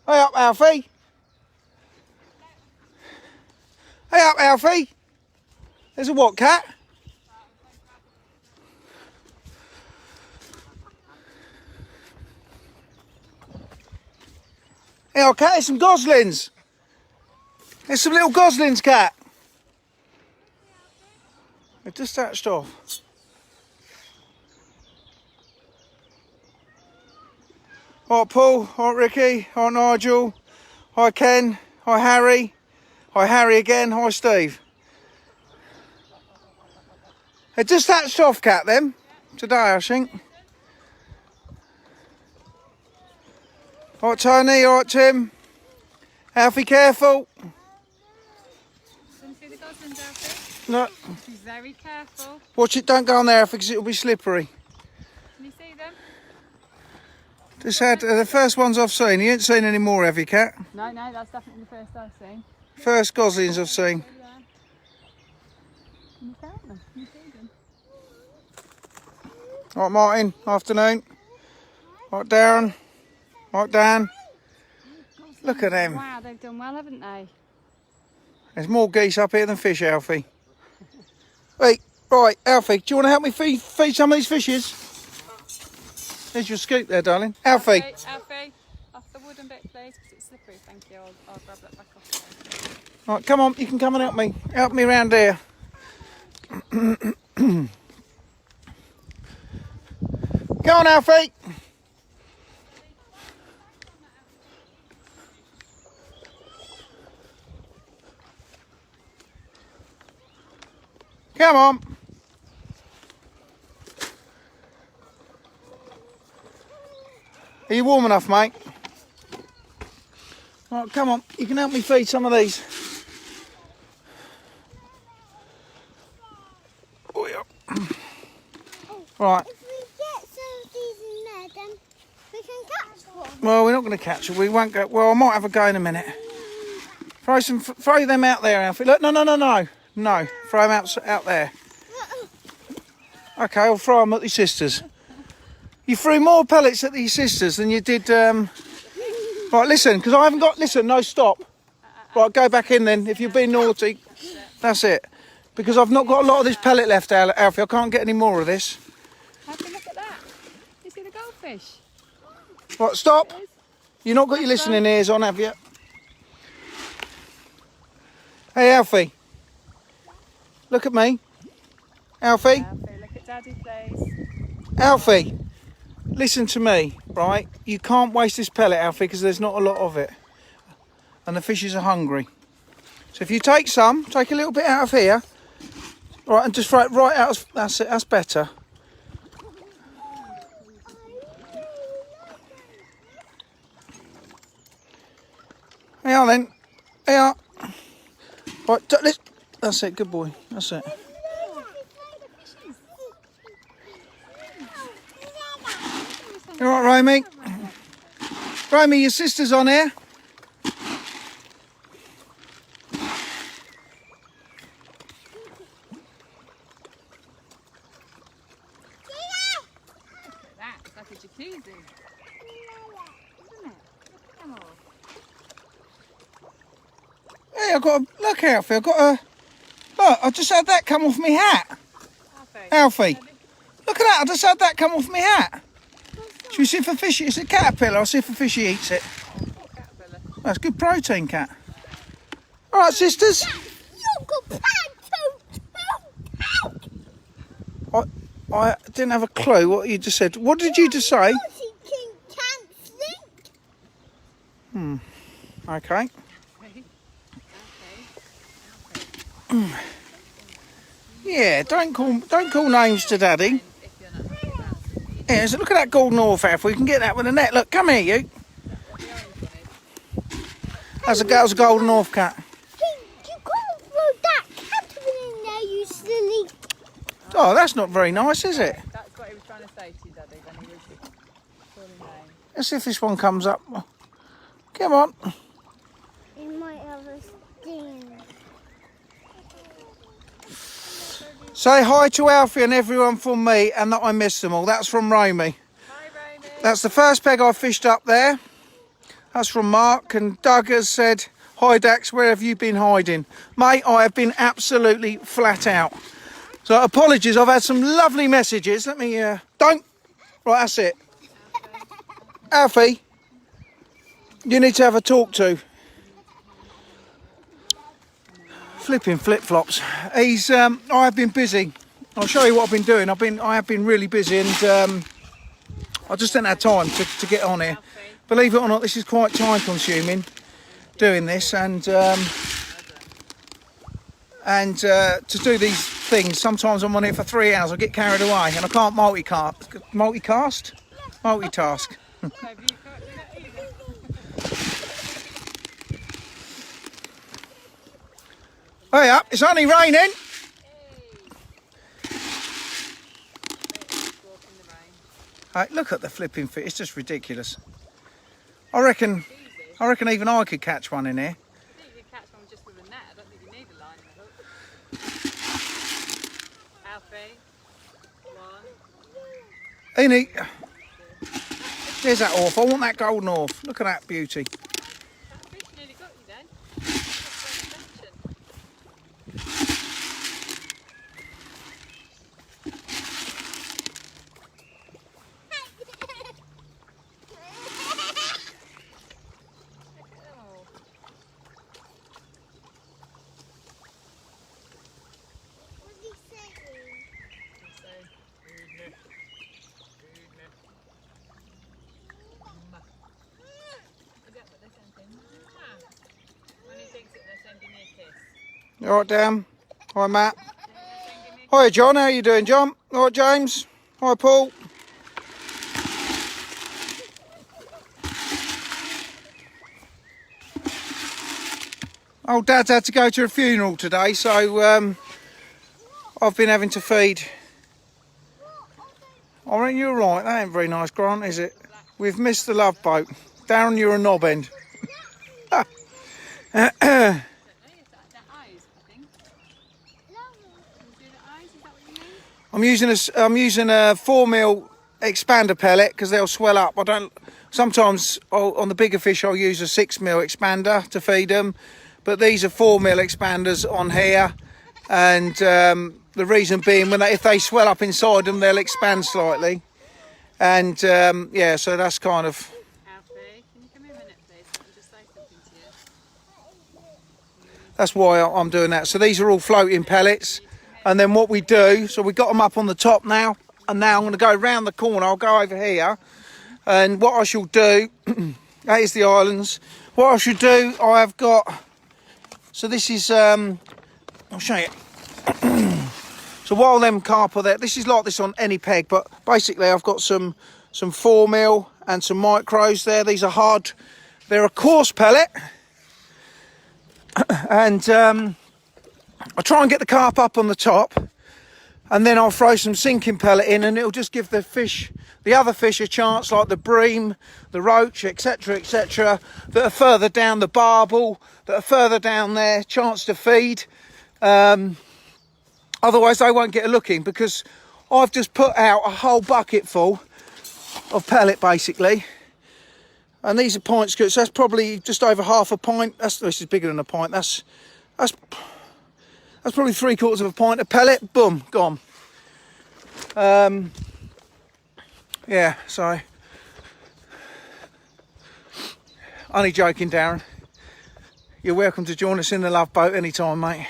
Hey up, Alfie. Hey up, Alfie. There's a what cat? Hey, cat, there's some goslings. There's some little goslings, cat. They just hatched off. Hi, Paul. Hi, Ricky. Hi, Nigel. Hi, Ken. Hi, Harry. Hi, Harry again. Hi, Steve. They just hatched off, cat, them. Today, I think. All right, Tony. All right, Tim. Alfie, careful. Can you see the goslings, Alfie? No. Be very careful. Watch it, don't go on there, Alfie, because it'll be slippery. Can you see them? Just had the first ones I've seen. You ain't seen any more, have you, cat? No, that's definitely the first I've seen. First goslings I've seen. Can you count them? Can you see them? All right, Martin. Afternoon. All right, Darren. All right, Dan. Look at them. Wow, they've done well, haven't they? There's more geese up here than fish, Alfie. Hey, right, Alfie, do you want to help me feed some of these fishes? There's your scoop there, darling. Alfie. Alfie, off the wooden bit, please, because it's slippery. Thank you. I'll grab that back off there. Right, come on, you can come and help me. Help me around here. Go on, Alfie. Come on. Are you warm enough, mate? Right, come on. You can help me feed some of these. Oh, yeah. Right. If we get some of these in there, then we can catch one. Well, we're not going to catch it. We won't go. Well, I might have a go in a minute. Throw them out there, Alfie. Look, no. No, throw them out there. Okay, I'll throw them at your sisters. You threw more pellets at your sisters than you did. Right, listen, because I haven't got. Listen, no, stop. Right, go back in then. If you've been naughty, that's it. Because I've not got a lot of this pellet left, Alfie. I can't get any more of this. Alfie, look at that. You see the goldfish? Right, stop. You've not got your listening ears on, have you? Hey, Alfie. Look at me. Alfie. Alfie, look at Daddy, please. Alfie. Listen to me, right? You can't waste this pellet, Alfie, because there's not a lot of it. And the fishes are hungry. So if you take a little bit out of here. Right, and just throw it right out. That's it, that's better. Here you are then. Here you are. Right, that's it, good boy. That's it. You all right, Romy? Romy, your sister's on here. That's like a jacuzzi. Isn't it? Look at them all. Hey, look, Alfie, look, I just had that come off my hat. Alfie, look at that, I just had that come off my hat. Should we see if a fish, it's a caterpillar, I'll see if a fishy eats it. That's good protein, cat. All right, sisters. I didn't have a clue what you just said. What did you just say? Okay. Yeah, don't call names to Daddy. Yeah, so look at that golden orph, Alfie. We can get that with a net. Look, come here, you. That's a golden orph cat. You can't throw that caterpillar in there, you silly. Oh, that's not very nice, is it? That's what he was trying to say to you, Daddy, when he was calling names. Let's see if this one comes up. Come on. It might have a sting. Say hi to Alfie and everyone from me, and that I miss them all. That's from Romy. Hi, Romy. That's the first peg I fished up there. That's from Mark, and Doug has said, "Hi Dax, where have you been hiding?" Mate, I have been absolutely flat out. So apologies, I've had some lovely messages. Let me, don't. Right, that's it. Alfie, you need to have a talk to. Flipping flip-flops. I've been busy. I'll show you what I've been doing. I have been really busy, and I just didn't have time to get on here. Believe it or not, this is quite time-consuming, doing this, and to do these things, sometimes I'm on it for 3 hours. I get carried away, and I can't multitask. Hey up! It's only raining. Hey, look at the flipping fit. It's just ridiculous. I reckon even I could catch one in here. I think you can catch one just with a net. I don't think you need a line and a hook. Alfie, one. Eni, there's that orf. I want that golden orf. Look at that beauty. That fish nearly got you then. That's attention. Oh. What's he saying? When he thinks that they're sending me a kiss. You all right, Dan? Hi, Matt. Hi, John. How you doing, John? All right, James. Hi, Paul. Oh, Dad's had to go to a funeral today, so I've been having to feed. I reckon you're right. That ain't very nice, Grant, is it? We've missed the love boat. Darren, you're a knob end. They're eyes, I think. No. Is that what you mean? I'm using a 4mm expander pellet because they'll swell up. Sometimes on the bigger fish I'll use a 6mm expander to feed them, but these are 4mm expanders on here, and the reason being if they swell up inside them, they'll expand slightly, and yeah, so that's kind of. Alfie, can you come here a minute, please? I can just say something to you. That's why I'm doing that. So these are all floating pellets, and then what we do, so we've got them up on the top now, and now I'm going to go round the corner. I'll go over here, and what I shall do, that is the islands. What I should do, I have got, so this is, I'll show you. So while them carp are there, this is like this on any peg, but basically I've got some 4mm and some micros there. These are hard, they're a coarse pellet. And I try and get the carp up on the top, and then I'll throw some sinking pellet in, and it'll just give the other fish a chance, like the bream, the roach, etc, that are further down, the barbel, that are further down there, chance to feed. Otherwise they won't get a look in, because I've just put out a whole bucket full of pellet basically. And these are pint scoops. That's probably just over half a pint. This is bigger than a pint. That's probably 3/4 of a pint of pellet. Boom, gone. Yeah, so only joking, Darren. You're welcome to join us in the love boat anytime, mate.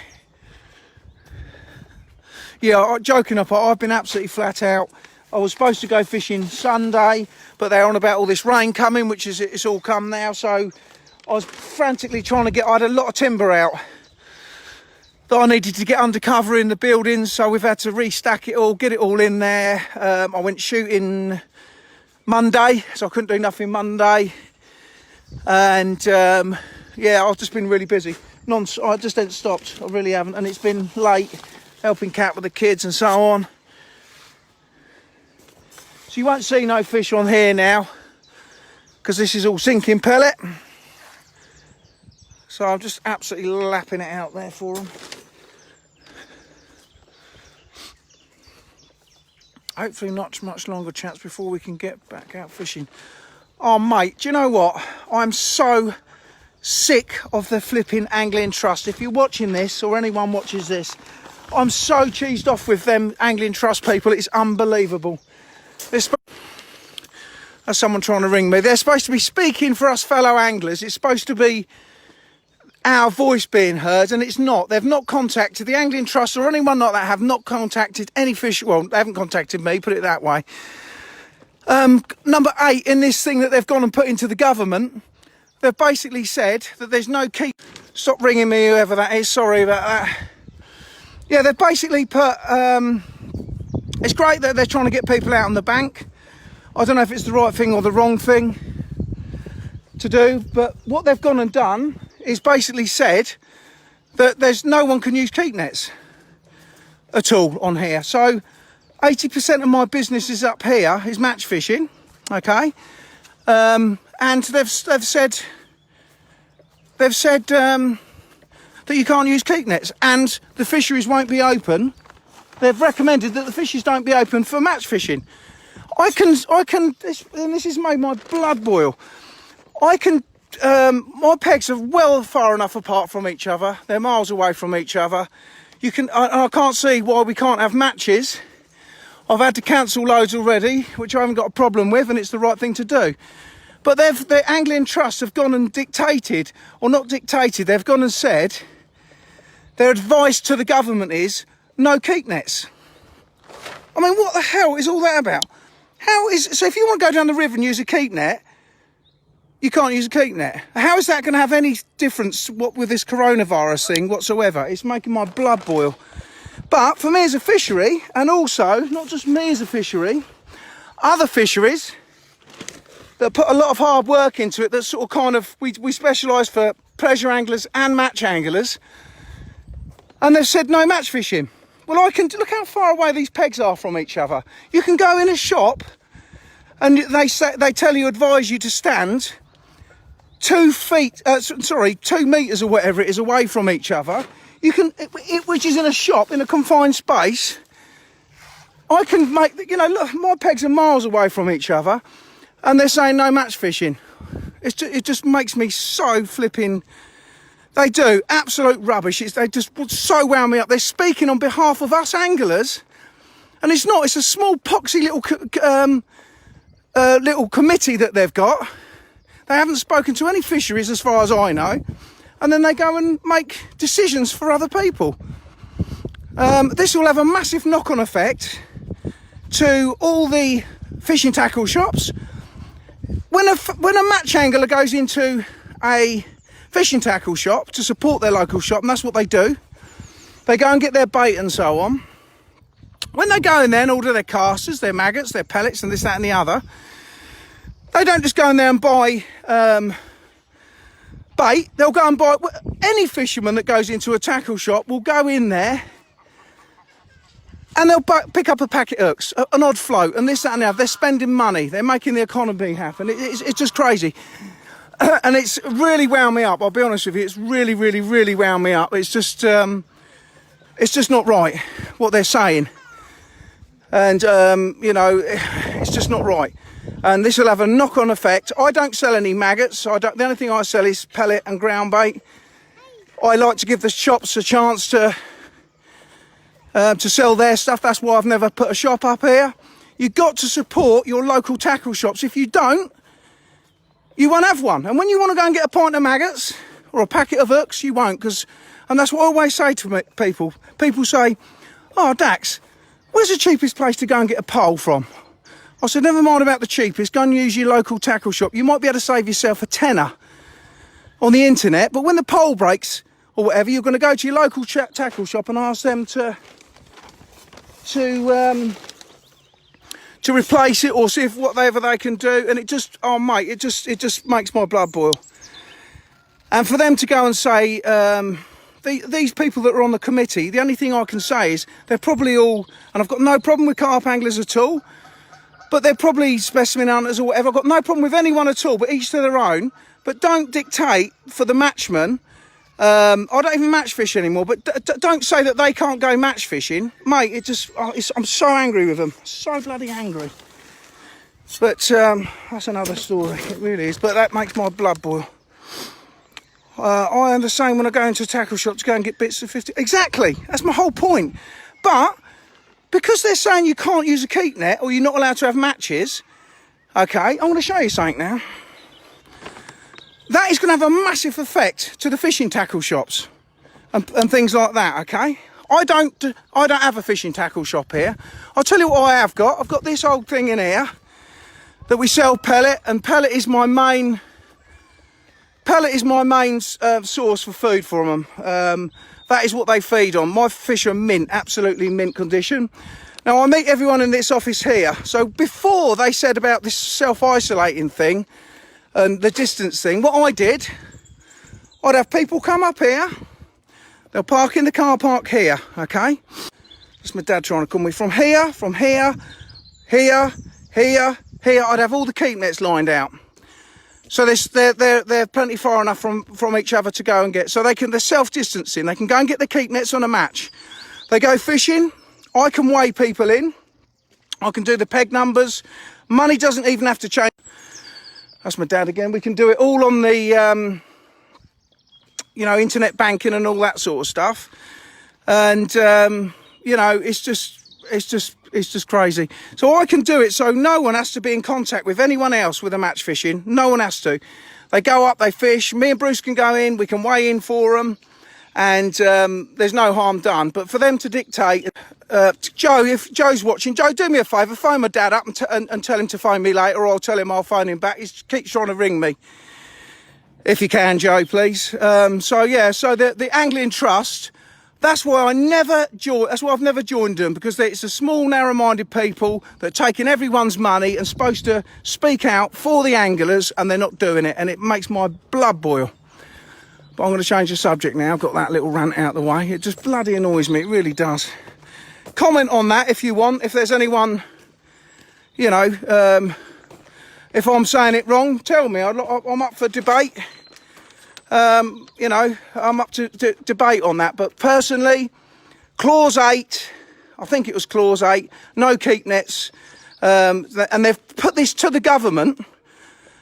Yeah, joking apart, I've been absolutely flat out. I was supposed to go fishing Sunday, but they're on about all this rain coming, which is it's all come now. So I was frantically trying to I had a lot of timber out that I needed to get under cover in the buildings. So we've had to restack it all, get it all in there. I went shooting Monday, so I couldn't do nothing Monday. And yeah, I've just been really busy. I just haven't stopped, I really haven't. And it's been late, helping Kat with the kids and so on. So you won't see no fish on here now, because this is all sinking pellet. So I'm just absolutely lapping it out there for them. Hopefully not much longer chance before we can get back out fishing. Oh, mate, do you know what? I'm so sick of the flipping Angling Trust. If you're watching this, or anyone watches this, I'm so cheesed off with them Angling Trust people. It's unbelievable. There's someone trying to ring me. They're supposed to be speaking for us fellow anglers. It's supposed to be our voice being heard, and it's not. They've not contacted the Angling Trust or anyone like that. Have not contacted any fish. Well, they haven't contacted me, put it that way. Number 8 in this thing that they've gone and put into the government, they've basically said that there's no keep. Stop ringing me, whoever that is. Sorry about that. Yeah, they've basically put. It's great that they're trying to get people out on the bank. I don't know if it's the right thing or the wrong thing to do, but what they've gone and done is basically said that there's no one can use keep nets at all on here. So 80% of my business is up here is match fishing, okay, and they've said that you can't use keep nets, and the fisheries won't be open. They've recommended that the fisheries don't be open for match fishing. I can, and this has made my blood boil. My pegs are well far enough apart from each other. They're miles away from each other. I can't see why we can't have matches. I've had to cancel loads already, which I haven't got a problem with, and it's the right thing to do. But the Angling Trust have gone and dictated, or not dictated, they've gone and said their advice to the government is no keep nets. I mean, what the hell is all that about? So if you want to go down the river and use a keep net, you can't use a keep net. How is that going to have any difference with this coronavirus thing whatsoever? It's making my blood boil. But for me as a fishery, and also not just me as a fishery, other fisheries that put a lot of hard work into it, that sort of kind of, we specialise for pleasure anglers and match anglers, and they've said no match fishing. Well, look how far away these pegs are from each other. You can go in a shop and they advise you to stand 2 meters or whatever it is away from each other. You can, which is in a shop, in a confined space. I can make, look, my pegs are miles away from each other, and they're saying no match fishing. It just makes me so flipping. They do absolute rubbish. They just so wound me up. They're speaking on behalf of us anglers, and it's not. It's a small poxy little committee that they've got. They haven't spoken to any fisheries as far as I know, and then they go and make decisions for other people. This will have a massive knock-on effect to all the fishing tackle shops. When a match angler goes into a fishing tackle shop to support their local shop, and that's what they do, they go and get their bait and so on. When they go in there and order their casters, their maggots, their pellets, and this, that, and the other, they don't just go in there and buy bait. They'll go and buy. Any fisherman that goes into a tackle shop will go in there and they'll pick up a packet of hooks, an odd float, and this, that, and the other. They're spending money. They're making the economy happen. It's just crazy. And it's really wound me up. I'll be honest with you. It's really, really, really wound me up. It's just not right what they're saying, and it's just not right. And this will have a knock-on effect. I don't sell any maggots. The only thing I sell is pellet and ground bait. I like to give the shops a chance to sell their stuff. That's why I've never put a shop up here. You've got to support your local tackle shops. If you don't, you won't have one. And when you want to go and get a pint of maggots or a packet of hooks, you won't. And that's what I always say to people. People say, "Oh, Dax, where's the cheapest place to go and get a pole from?" I said, never mind about the cheapest. Go and use your local tackle shop. You might be able to save yourself a tenner on the internet, but when the pole breaks or whatever, you're going to go to your local tackle shop and ask them to replace it or see if whatever they can do. And it just, oh mate, it just makes my blood boil. And for them to go and say, these people that are on the committee, the only thing I can say is they're probably all, and I've got no problem with carp anglers at all, but they're probably specimen hunters or whatever. I've got no problem with anyone at all, but each to their own. But don't dictate for the matchmen. I don't even match fish anymore, but don't say that they can't go match fishing. Mate, I'm so angry with them. So bloody angry. But that's another story, it really is. But that makes my blood boil. I am the same when I go into a tackle shop to go and get bits of 50. Exactly, that's my whole point. But because they're saying you can't use a keep net or you're not allowed to have matches, okay, I'm going to show you something now. That is going to have a massive effect to the fishing tackle shops and things like that, okay? I don't have a fishing tackle shop here. I'll tell you what I have got. I've got this old thing in here that we sell pellet, and pellet is my main source for food for them. That is what they feed on. My fish are mint, absolutely mint condition. Now, I meet everyone in this office here. So before they said about this self-isolating thing and the distance thing, what I did, I'd have people come up here. They'll park in the car park here, okay? That's my dad trying to call me. From here, here. I'd have all the keep nets lined out. So they're plenty far enough from each other to go and get. So they're self-distancing. They can go and get the keep nets on a match. They go fishing. I can weigh people in. I can do the peg numbers. Money doesn't even have to change. That's my dad again. We can do it all on the, internet banking and all that sort of stuff. And, it's just crazy. So I can do it so no one has to be in contact with anyone else with a match fishing. No one has to. They go up, they fish. Me and Bruce can go in. We can weigh in for them. And there's no harm done. But for them to dictate... Joe, if Joe's watching, Joe, do me a favour. Phone my dad up and tell him to phone me later, or I'll tell him I'll phone him back. He keeps trying to ring me. If you can, Joe, please. So the Angling Trust... That's why I've never joined them, because it's a small, narrow-minded people that are taking everyone's money and supposed to speak out for the anglers, and they're not doing it, and it makes my blood boil. But I'm going to change the subject now. I've got that little rant out the way. It just bloody annoys me. It really does. Comment on that if you want. If there's anyone, if I'm saying it wrong, tell me. I'm up for debate. I'm up to debate on that. But personally, Clause 8, I think it was Clause 8, no keep nets. And they've put this to the government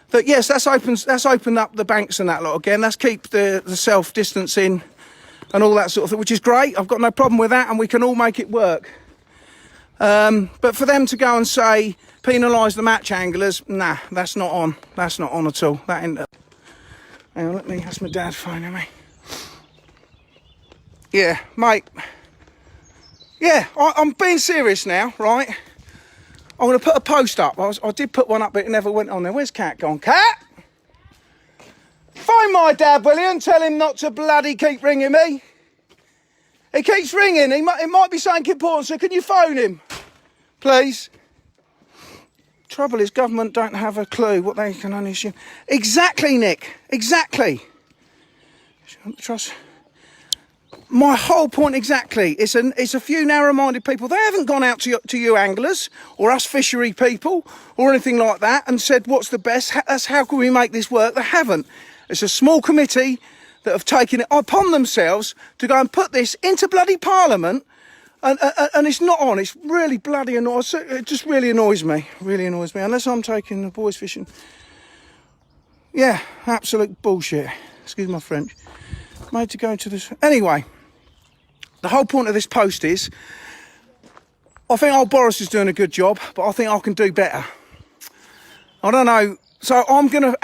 that, yes, that's opened up the banks and that lot again. That's keep the self-distancing and all that sort of thing, which is great. I've got no problem with that, and we can all make it work. But for them to go and say, penalise the match anglers, nah, that's not on. That's not on at all. That ain't... Hang on, that's my dad phoning me. Yeah, mate. Yeah, I'm being serious now, right? I'm going to put a post up. I did put one up, but it never went on there. Where's Cat gone? Cat? Phone my dad, will you, and tell him not to bloody keep ringing me. He keeps ringing. It might be something important, so can you phone him? Please? Trouble is, government don't have a clue what they can only assume. Exactly, Nick. Exactly. Trust. My whole point exactly. It's a few narrow-minded people. They haven't gone out to you anglers or us fishery people or anything like that and said what's the best. That's how can we make this work. They haven't. It's a small committee that have taken it upon themselves to go and put this into bloody Parliament. And it's not on. It's really bloody annoying. It just really annoys me. Really annoys me. Unless I'm taking the boys fishing. Yeah, absolute bullshit. Excuse my French. Made to go into this. Anyway, the whole point of this post is, I think old Boris is doing a good job, but I think I can do better. I don't know. So I'm going to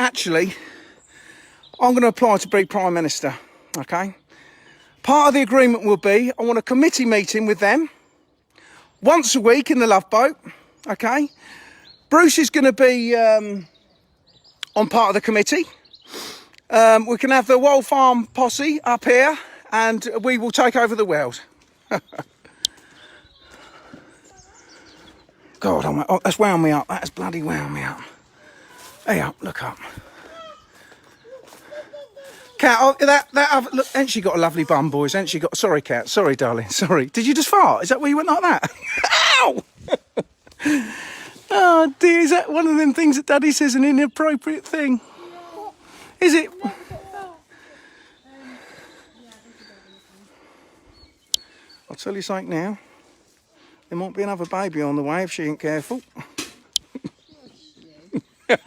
apply to be Prime Minister. Okay. Part of the agreement will be, I want a committee meeting with them once a week in the Love Boat, okay? Bruce is going to be on part of the committee. We can have the Wold Farm posse up here, and we will take over the world. God, that's wound me up. That's bloody wound me up. Hey up, look up. Cat, look, ain't she got a lovely bum, boys? Ain't she got... Sorry, Cat. Sorry, darling. Sorry. Did you just fart? Is that why you went like that? Ow! Oh, dear. Is that one of them things that Daddy says an inappropriate thing? Is it? I'll tell you something now. There might be another baby on the way if she ain't careful. Too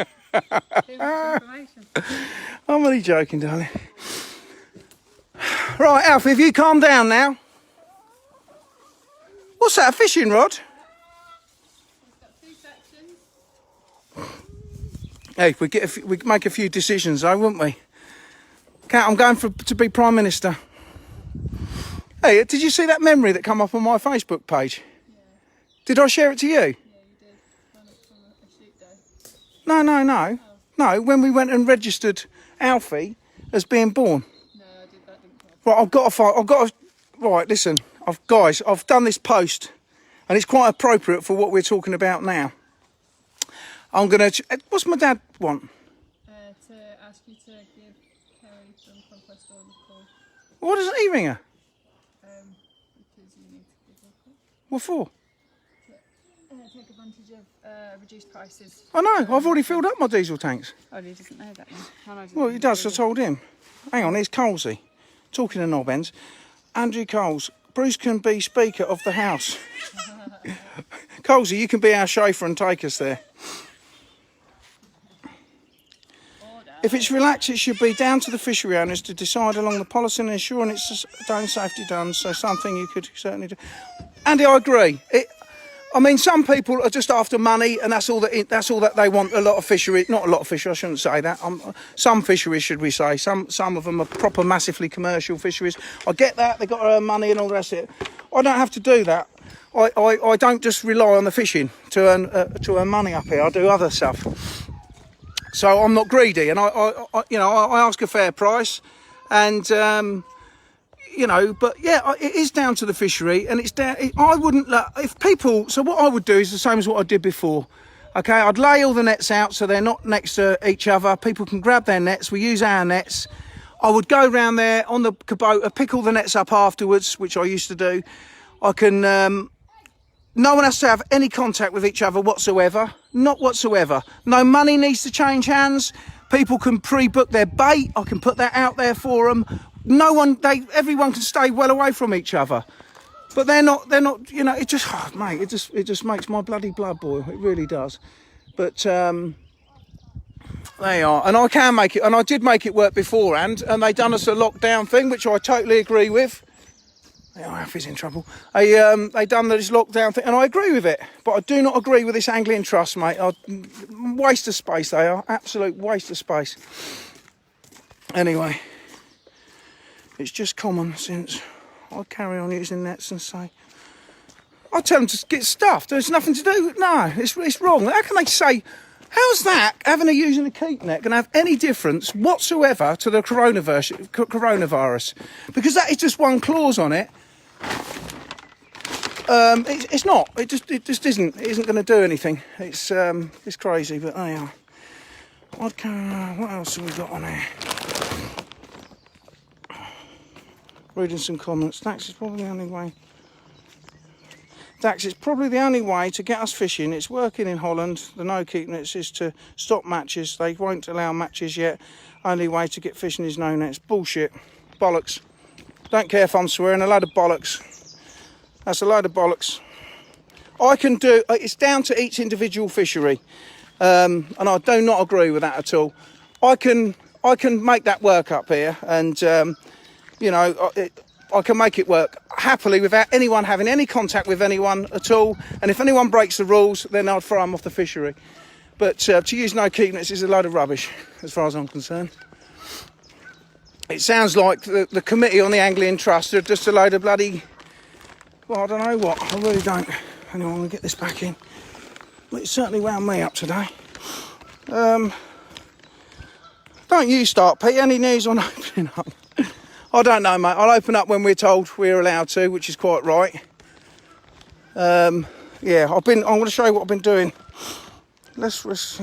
much information. I'm only joking, darling. Right, Alfie, have you calmed down now? What's that, a fishing rod? It's got 2 sections. Hey, we'd make a few decisions though, wouldn't we? Kat, I'm going to be Prime Minister. Hey, did you see that memory that come up on my Facebook page? Yeah. Did I share it to you? Yeah, you did. From a shoot day. No. No, when we went and registered Alfie as being born. No, that didn't come up. Right, right, listen, I've done this post and it's quite appropriate for what we're talking about now. I'm going to, what's my dad want? To ask you to give Kerry from Conquest Storm a call. Why doesn't he ring her? Because you need to give her a call. What for? Take advantage of reduced prices. I know, I've already filled up my diesel tanks. Oh, he doesn't know that then. Well, he does, I told him. Hang on, here's Colesy. Talking of knob ends. Andrew Coles, Bruce can be Speaker of the House. Colesy, you can be our chauffeur and take us there. If it's relaxed, it should be down to the fishery owners to decide along the policy and ensuring it's done safety done. So something you could certainly do. Andy, I agree. I mean, some people are just after money, and that's all that they want. A lot of fisheries, not a lot of fisheries. I shouldn't say that. Some fisheries, should we say? Some of them are proper, massively commercial fisheries. I get that they've got to earn money and all the rest of it. I don't have to do that. I don't just rely on the fishing to earn money up here. I do other stuff. So I'm not greedy, and I ask a fair price, and but yeah, it is down to the fishery, and it's down. I wouldn't if people. So what I would do is the same as what I did before. Okay, I'd lay all the nets out so they're not next to each other. People can grab their nets. We use our nets. I would go round there on the Kubota, pick all the nets up afterwards, which I used to do. I can. No one has to have any contact with each other whatsoever. Not whatsoever. No money needs to change hands. People can pre-book their bait. I can put that out there for them. Everyone can stay well away from each other. But they're not, it just makes my bloody blood boil. It really does. But they are. And I can make it, and I did make it work beforehand, and they done us a lockdown thing, which I totally agree with. Alfie's in trouble. They done this lockdown thing, and I agree with it. But I do not agree with this angling trust, mate. Waste of space, they are. Absolute waste of space. Anyway, it's just common sense. I carry on using nets and say, I tell them to get stuffed. There's nothing to do. No, it's wrong. How can they say, how's that, having a using a keep net, going to have any difference whatsoever to the coronavirus? Because that is just one clause on it. It's not. It just isn't. It isn't going to do anything. It's crazy, but they are. What else have we got on here? Reading some comments. Dax is probably the only way. Dax, it's probably the only way to get us fishing. It's working in Holland. The no keep nets is to stop matches. They won't allow matches yet. Only way to get fishing is no nets. Bullshit. Bollocks. Don't care if I'm swearing. A load of bollocks. That's a load of bollocks. I can do. It's down to each individual fishery, and I do not agree with that at all. I can make that work up here, and I can make it work happily without anyone having any contact with anyone at all. And if anyone breaks the rules, then I'd throw them off the fishery. But to use no keep nets is a load of rubbish, as far as I'm concerned. It sounds like the committee on the Angling Trust are just a load of bloody... Well, I don't know what. I really don't. Anyway, I'm going to get this back in. But it's certainly wound me up today. Don't you start, Pete. Any news on opening up? I don't know, mate. I'll open up when we're told we're allowed to, which is quite right. Yeah, I'm going to show you what I've been doing. Let's go. Is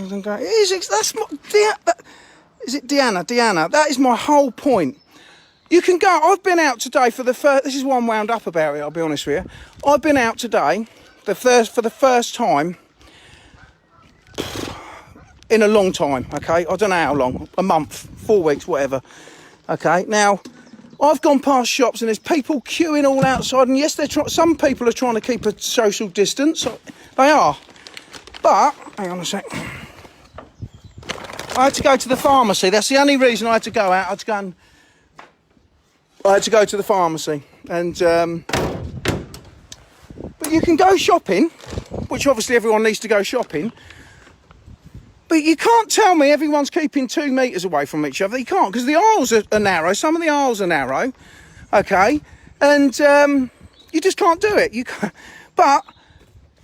it Deanna? Deanna. That is my whole point. You can go. I've been out today for the first. This is why I'm wound up about it. I'll be honest with you. I've been out today, for the first time in a long time. Okay, I don't know how long. A month, 4 weeks, whatever. Okay, now. I've gone past shops and there's people queuing all outside, and yes, some people are trying to keep a social distance. They are. But, hang on a sec. I had to go to the pharmacy. That's the only reason I had to go out. I had to go to the pharmacy. And but you can go shopping, which obviously everyone needs to go shopping. But you can't tell me everyone's keeping 2 metres away from each other. You can't, because the aisles are narrow. Some of the aisles are narrow, okay? And you just can't do it. You can't. But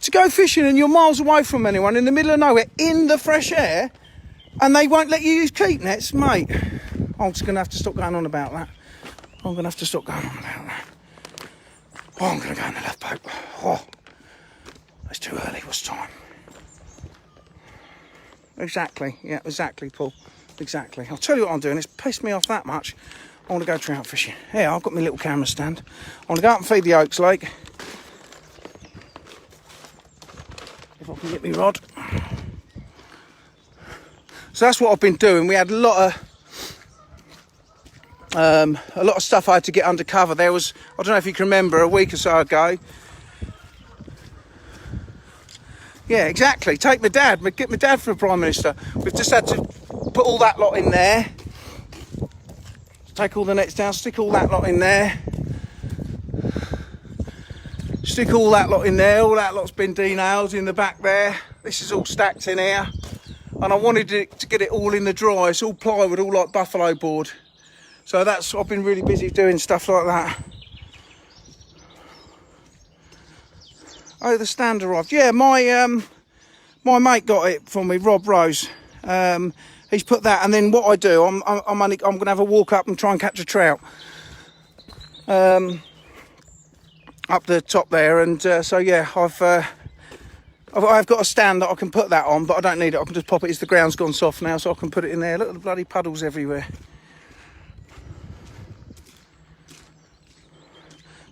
to go fishing and you're miles away from anyone in the middle of nowhere, in the fresh air, and they won't let you use keep nets, mate. I'm just going to have to stop going on about that. I'm going to have to stop going on about that. Oh, I'm going to go in the left boat. Oh, it's too early. What's time? Exactly, yeah, exactly, Paul. Exactly. I'll tell you what I'm doing. It's pissed me off that much. I want to go trout fishing. Yeah, I've got my little camera stand. I want to go out and feed the Oaks Lake. If I can get my rod. So that's what I've been doing. We had a lot of stuff I had to get undercover. There was, I don't know if you can remember, a week or so ago. Yeah, exactly. Take my dad. Get my dad for a Prime Minister. We've just had to put all that lot in there. Take all the nets down, stick all that lot in there. Stick all that lot in there. All that lot's been denailed in the back there. This is all stacked in here. And I wanted to get it all in the dry. It's all plywood, all like buffalo board. So I've been really busy doing stuff like that. Oh, the stand arrived. Yeah, my mate got it for me, Rob Rose. He's put that, and then what I do, I'm going to have a walk up and try and catch a trout up the top there. And so yeah, I've got a stand that I can put that on, but I don't need it. I can just pop it. The ground's gone soft now, so I can put it in there. Look at the bloody puddles everywhere.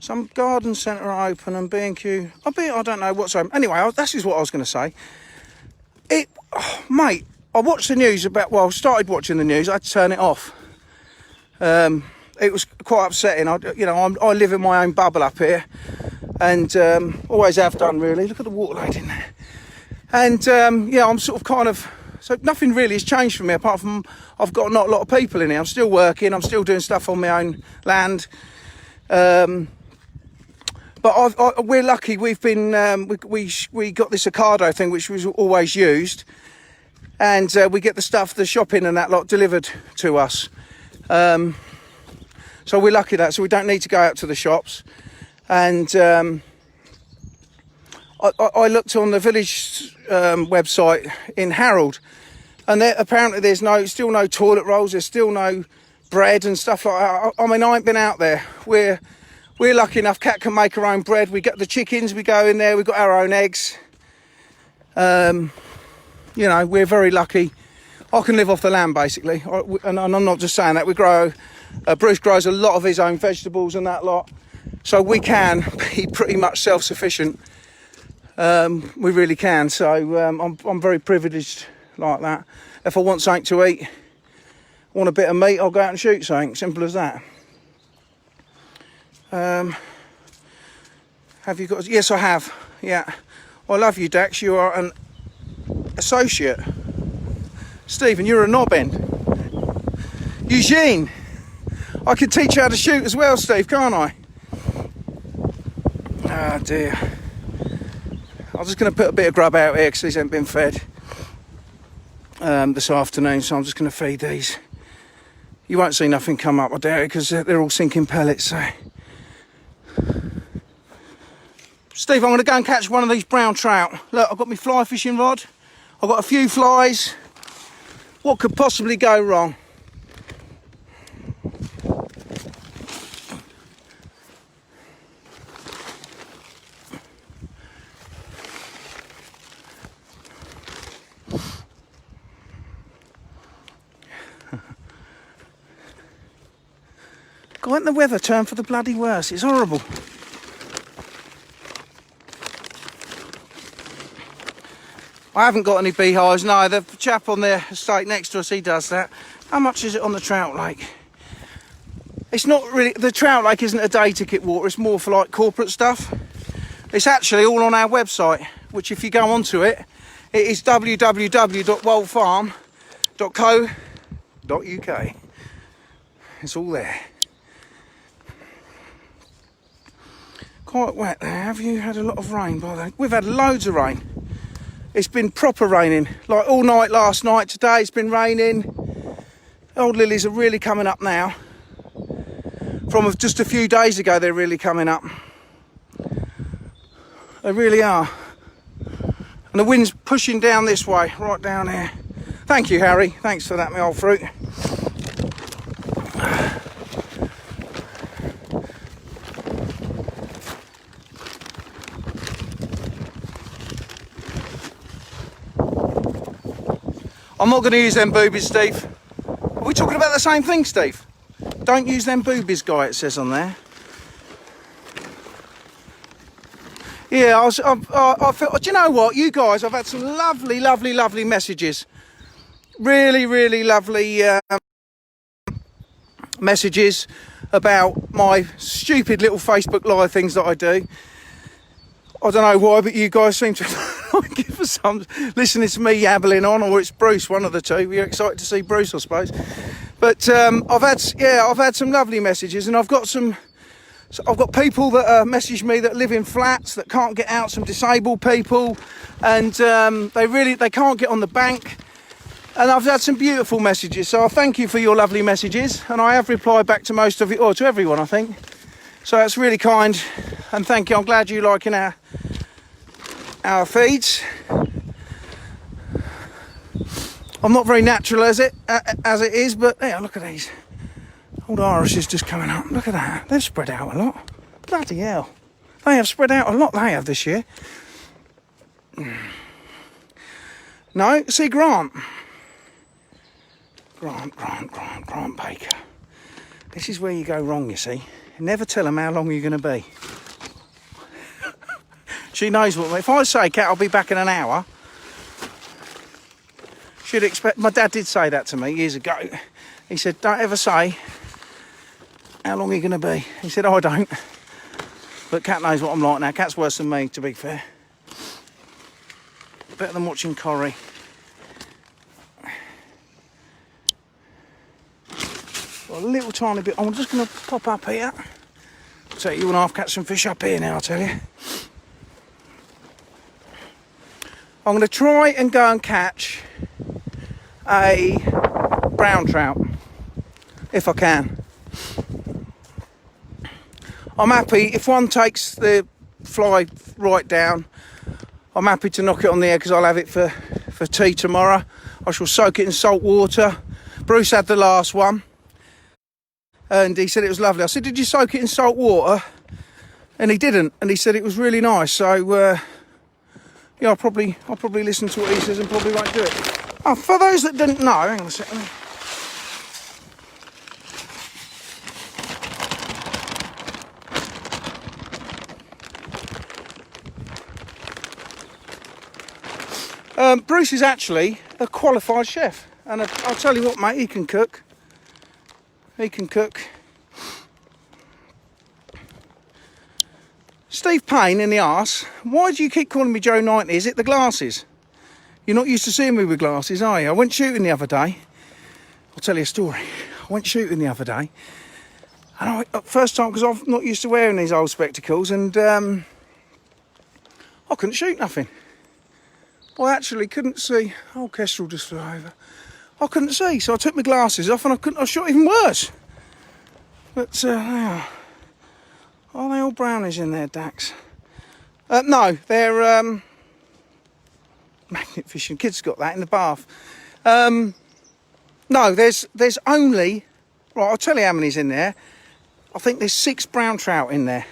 Some garden centre open and B&Q. I don't know what's open. Anyway, this is what I was going to say. Mate, I watched the news I started watching the news. I had to turn it off. It was quite upsetting. I live in my own bubble up here, and always have done really. Look at the water lady in there. And yeah, I'm sort of so nothing really has changed for me apart from I've got not a lot of people in here. I'm still working. I'm still doing stuff on my own land. But we're lucky. We've been we got this Ocado thing which was always used, and we get the shopping and that lot delivered to us. So we're lucky that, so we don't need to go out to the shops. And I looked on the village website in Harold, and apparently there's still no toilet rolls. There's still no bread and stuff like that. I mean, I ain't been out there. We're lucky enough. Kat can make her own bread. We get the chickens. We go in there. We've got our own eggs. We're very lucky. I can live off the land basically, and I'm not just saying that. We grow. Bruce grows a lot of his own vegetables and that lot, so we can be pretty much self-sufficient. We really can. So I'm very privileged like that. If I want something to eat, want a bit of meat, I'll go out and shoot something. Simple as that. Have you got? Yes, I have. Yeah, I love you, Dax. You are an associate. Stephen, you're a knob end. Eugene, I can teach you how to shoot as well, Steve, can't I? Oh dear. I'm just going to put a bit of grub out here because these haven't been fed this afternoon, so I'm just going to feed these. You won't see nothing come up, I doubt it, because they're all sinking pellets. So, Steve, I'm going to go and catch one of these brown trout. Look, I've got my fly fishing rod. I've got a few flies. What could possibly go wrong? God, won't the weather turn for the bloody worse? It's horrible. I haven't got any beehives, no. The chap on the estate next to us, he does that. How much is it on the trout lake? It's not really, the trout lake isn't a day ticket water, it's more for like corporate stuff. It's actually all on our website, which if you go onto it, it is www.woldfarm.co.uk. It's all there. Quite wet there. Have you had a lot of rain by the way? We've had loads of rain. It's been proper raining, like all night last night. Today it's been raining. Old lilies are really coming up now. From just a few days ago, they're really coming up. They really are. And the wind's pushing down this way, right down here. Thank you, Harry. Thanks for that, my old fruit. I'm not going to use them boobies, Steve. Are we talking about the same thing, Steve? Don't use them boobies, Guy, it says on there. Yeah, I feel, do you know what? You guys, I've had some lovely, lovely, lovely messages. Really, really lovely messages about my stupid little Facebook Live things that I do. I don't know why, but you guys seem to like it for some listening to me yabbling on, or it's Bruce, one of the two. We're excited to see Bruce, I suppose. But I've had some lovely messages, and I've got people that message me that live in flats that can't get out, some disabled people, and they can't get on the bank. And I've had some beautiful messages, so I thank you for your lovely messages, and I have replied back to most of it, or to everyone, I think. So that's really kind, and thank you. I'm glad you're liking our feeds. I'm not very natural as it is, but yeah, look at these. Old Iris is just coming up. Look at that. They've spread out a lot. Bloody hell. They have spread out a lot, they have, this year. No, see Grant. Grant Baker. This is where you go wrong, you see. Never tell them how long you're going to be. She knows what. If I say, Kat, I'll be back in an hour, she'd expect. My dad did say that to me years ago. He said, don't ever say how long you're going to be. He said, oh, I don't. But Kat knows what I'm like now. Kat's worse than me, to be fair. Better than watching Corrie. Got a little tiny bit. I'm just going to pop up here. So you and I'll catch some fish up here now, I tell you. I'm going to try and go and catch a brown trout, if I can. I'm happy if one takes the fly right down. I'm happy to knock it on the head because I'll have it for tea tomorrow. I shall soak it in salt water. Bruce had the last one, and he said it was lovely. I said, did you soak it in salt water? And he didn't, and he said it was really nice. So yeah, I'll probably listen to what he says and probably won't do it. Oh, for those that didn't know, hang on a second. Bruce is actually a qualified chef, and I'll tell you what, mate, he can cook. He can cook. Steve Payne in the arse. Why do you keep calling me Joe 90? Is it the glasses? You're not used to seeing me with glasses, are you? I went shooting the other day. I'll tell you a story. I went shooting the other day, and first time, because I'm not used to wearing these old spectacles, and I couldn't shoot nothing. I actually couldn't see. Oh, Kestrel just flew over. I couldn't see, so I took my glasses off, and I shot even worse. But they are. Are they all brownies in there, Dax? No, they're magnet fishing. Kids got that in the bath. No, there's only, right, I'll tell you how many's in there. I think there's 6 brown trout in there.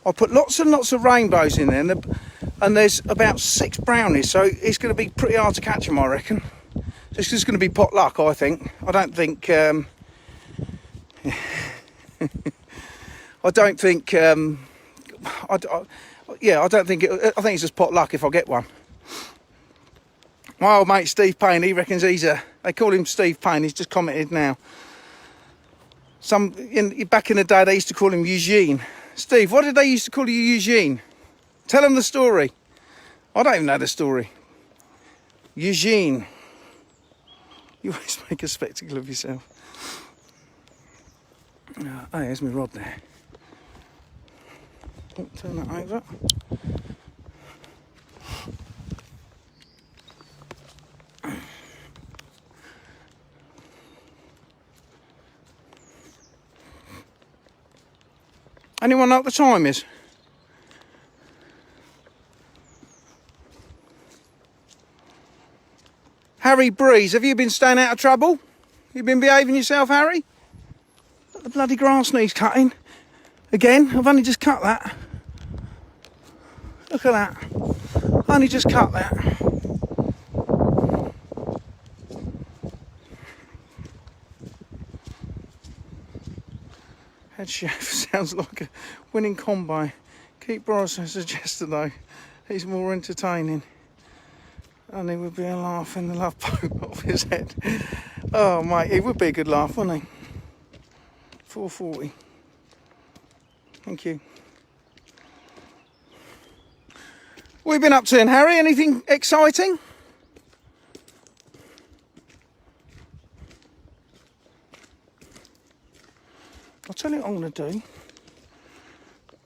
I put lots and lots of rainbows in there, and there's about 6 brownies, so it's going to be pretty hard to catch them, I reckon. It's just going to be pot luck, I think. I don't think I don't think I don't think I think it's just pot luck if I get one. My old mate Steve Payne, he reckons they call him Steve Payne. He's just commented now. Back in the day they used to call him Eugene. Steve, what did they used to call you, Eugene? Tell them the story. I don't even know the story. Eugene. You always make a spectacle of yourself. Oh, there's my rod there. Oh, turn that over. Anyone know what the time is? Harry Breeze, have you been staying out of trouble? You been behaving yourself, Harry? Look, the bloody grass needs cutting. Again, I've only just cut that. Look at that. Only just cut that. Head chef sounds like a winning combine. Keith Bronson suggested though, he's more entertaining. And he would be a laugh in the love boat off his head. Oh mate, it would be a good laugh, wouldn't he? 440. Thank you. What have you been up to then, Harry? Anything exciting? I'll tell you what I'm going to do.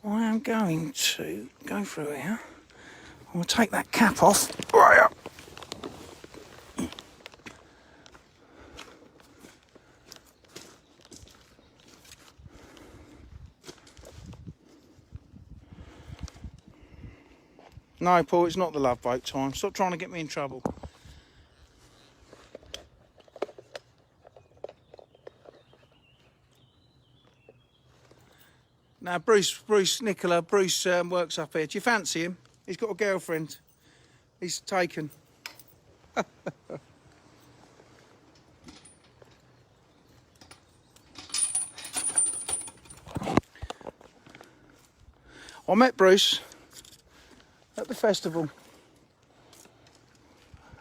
I am going to go through here. I'm going to take that cap off. Right up. No, Paul, it's not the love boat time. Stop trying to get me in trouble. Now, Bruce Nicola, Bruce works up here. Do you fancy him? He's got a girlfriend. He's taken. I met Bruce at the festival.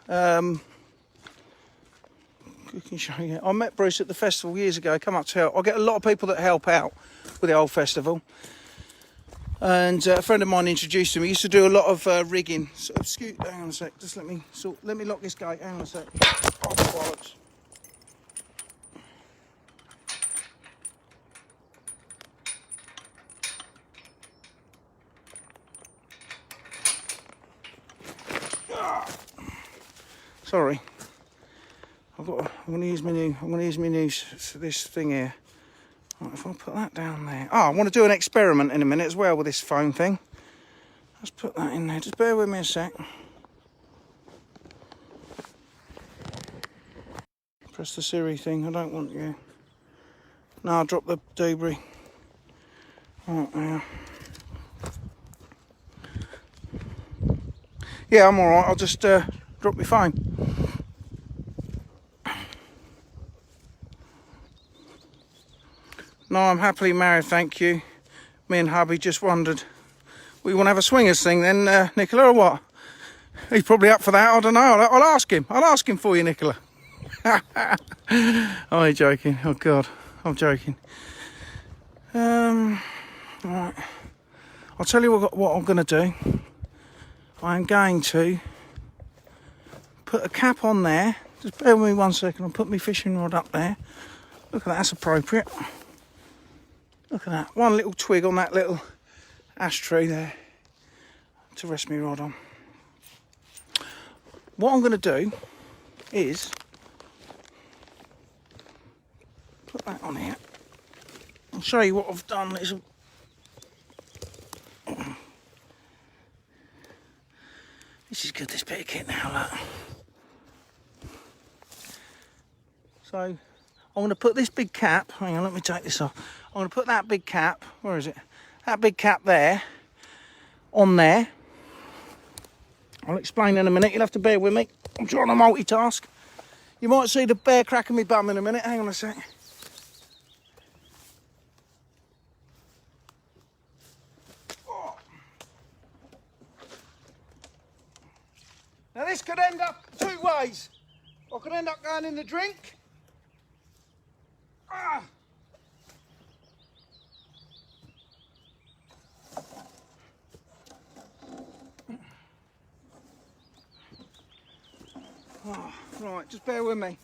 I can show you. I met Bruce at the festival years ago. Come up to help. I get a lot of people that help out with the old festival. And a friend of mine introduced him. He used to do a lot of rigging. So, hang on a sec. Just let me lock this gate. Hang on a sec. Oh, bollocks. Sorry. I'm going to use my new this thing here. Right, if I put that down there. Oh, I want to do an experiment in a minute as well with this phone thing. Let's put that in there. Just bear with me a sec. Press the Siri thing. I don't want you. No, I'll drop the debris. Right now. Yeah, I'm alright. I'll just drop my phone. No, I'm happily married, thank you. Me and hubby just wondered. We want to have a swingers thing then, Nicola, or what? He's probably up for that, I don't know. I'll ask him. I'll ask him for you, Nicola. Oh, you're joking. Oh, God. I'm joking. Right. I'll tell you what I'm going to do. I'm going to put a cap on there. Just bear with me 1 second. I'll put my fishing rod up there. Look at that, that's appropriate. Look at that. One little twig on that little ashtray there to rest my rod on. What I'm going to do is put that on here. I'll show you what I've done. This is good, this bit of kit now, look. So, I'm going to put this big cap, hang on, let me take this off. I'm going to put that big cap, where is it? That big cap there, on there. I'll explain in a minute, you'll have to bear with me. I'm trying to multitask. You might see the bear cracking me bum in a minute, hang on a sec. Now this could end up 2 ways. I could end up going in the drink. Ah. Oh, right, just bear with me.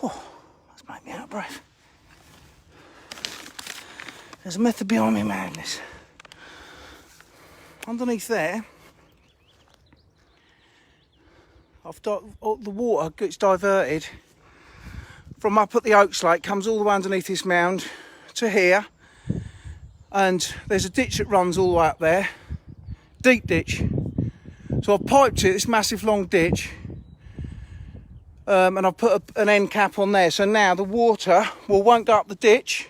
That's made me out of breath. There's a method behind my madness. Underneath there, the water gets diverted from up at the Oaks Lake, comes all the way underneath this mound to here, and there's a ditch that runs all the way up there, deep ditch. So I've piped it, this massive long ditch, and I've put an end cap on there, so now the water won't go up the ditch.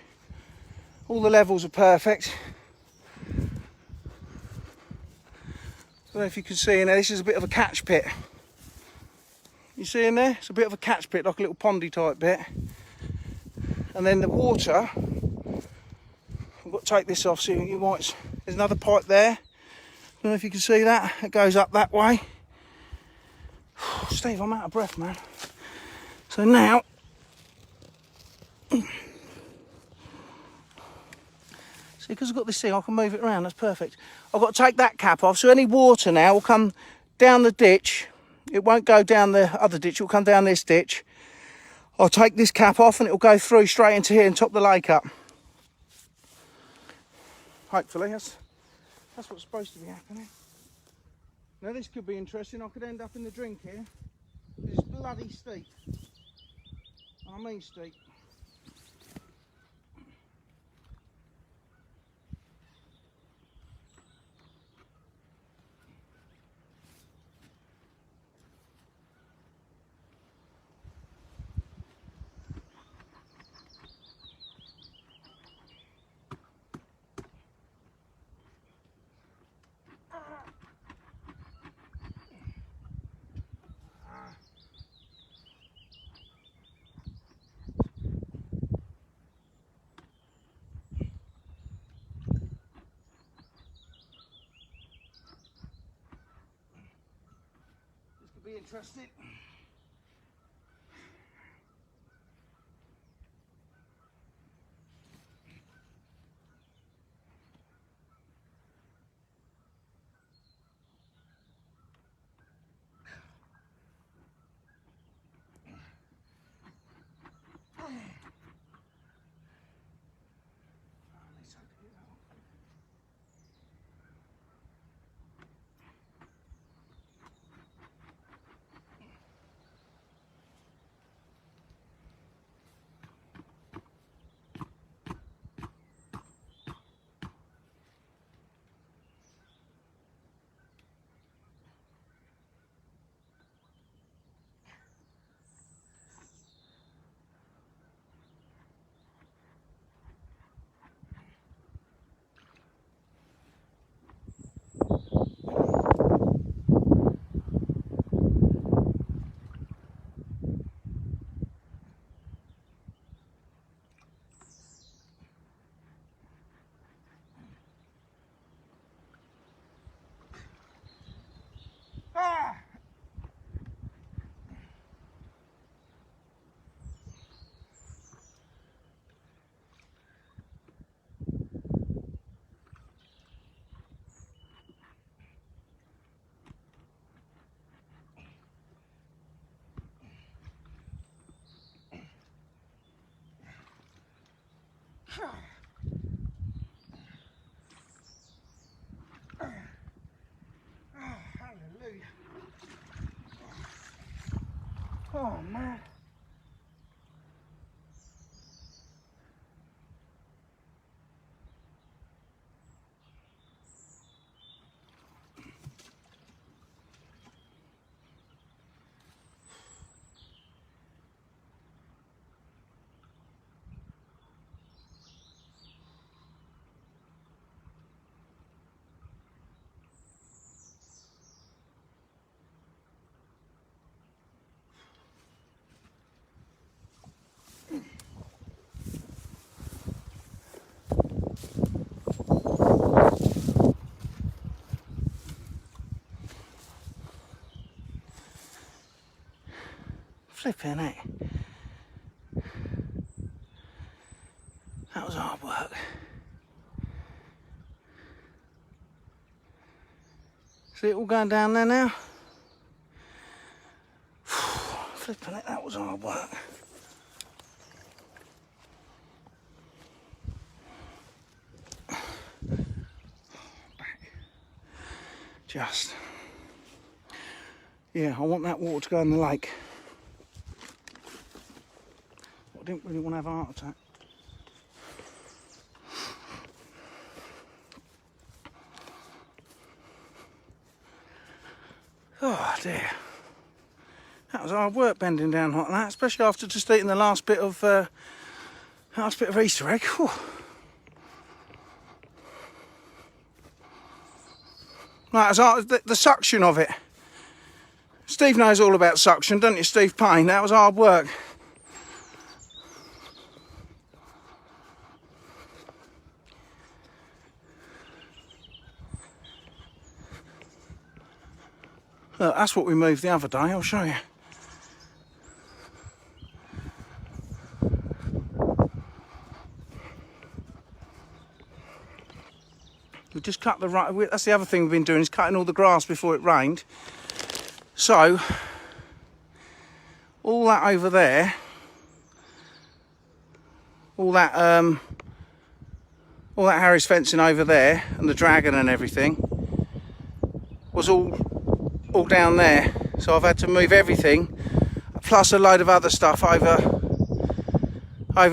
All the levels are perfect. I don't know if you can see in there, this is a bit of a catch pit. You see in there? It's a bit of a catch pit, like a little pondy type bit. And then the water, I've got to take this off so you might, there's another pipe there. I don't know if you can see that. It goes up that way. Steve, I'm out of breath, man. So now, see, because I've got this thing, I can move it around, that's perfect. I've got to take that cap off, so any water now will come down the ditch. It won't go down the other ditch, it will come down this ditch. I'll take this cap off and it will go through straight into here and top the lake up. Hopefully, that's what's supposed to be happening. Now this could be interesting, I could end up in the drink here. This is bloody steep. I mean steep. Be interesting. Hallelujah. Oh man. Flipping it. That was hard work. See it all going down there now? Flipping it, that was hard work. Just, yeah, I want that water to go in the lake. I didn't really want to have a heart attack. Oh dear. That was hard work bending down like that, especially after just eating the last bit of Easter egg. Whew. Right, as the suction of it. Steve knows all about suction, don't you, Steve Payne? That was hard work. Look, that's what we moved the other day, I'll show you. We just cut the right. That's the other thing we've been doing, is cutting all the grass before it rained. So all that over there, all that Harry's fencing over there, and the dragon and everything, was all down there. So I've had to move everything, plus a load of other stuff over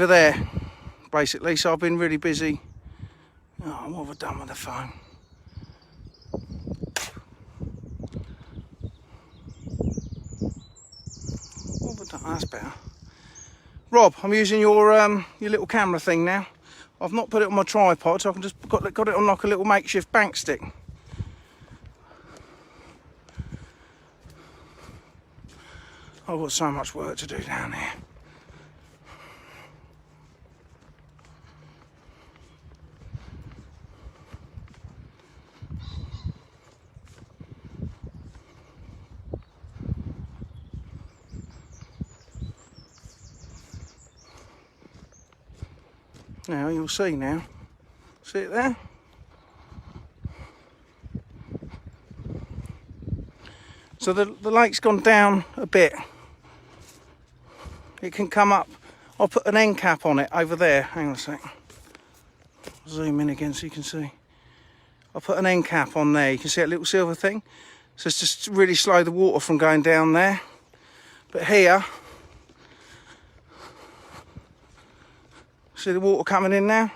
there, basically. So I've been really busy. Oh, what have I done with the phone? What have I done? That's better. Rob, I'm using your little camera thing now. I've not put it on my tripod, so I can just got it on like a little makeshift bank stick. I've got so much work to do down here. Now you'll see now. See it there? So the lake's gone down a bit. It can come up. I'll put an end cap on it over there. Hang on a sec. Zoom in again so you can see. I'll put an end cap on there. You can see that little silver thing. So it's just to really slow the water from going down there. But here, see the water coming in now?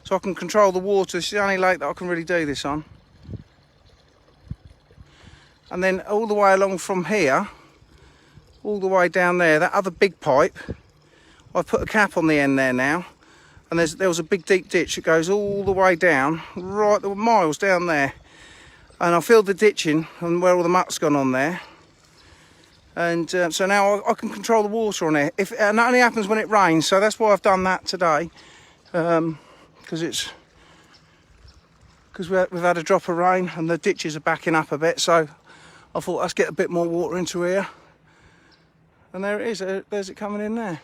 So I can control the water. It's the only lake that I can really do this on. And then all the way along from here, all the way down there, that other big pipe, I've put a cap on the end there now. And there was a big deep ditch that goes all the way down, right the miles down there. And I filled the ditching and where all the muck's gone on there. And so now I can control the water on it. And that only happens when it rains, so that's why I've done that today. Because we've had a drop of rain and the ditches are backing up a bit, so I thought let's get a bit more water into here. And there it is, there's it coming in there.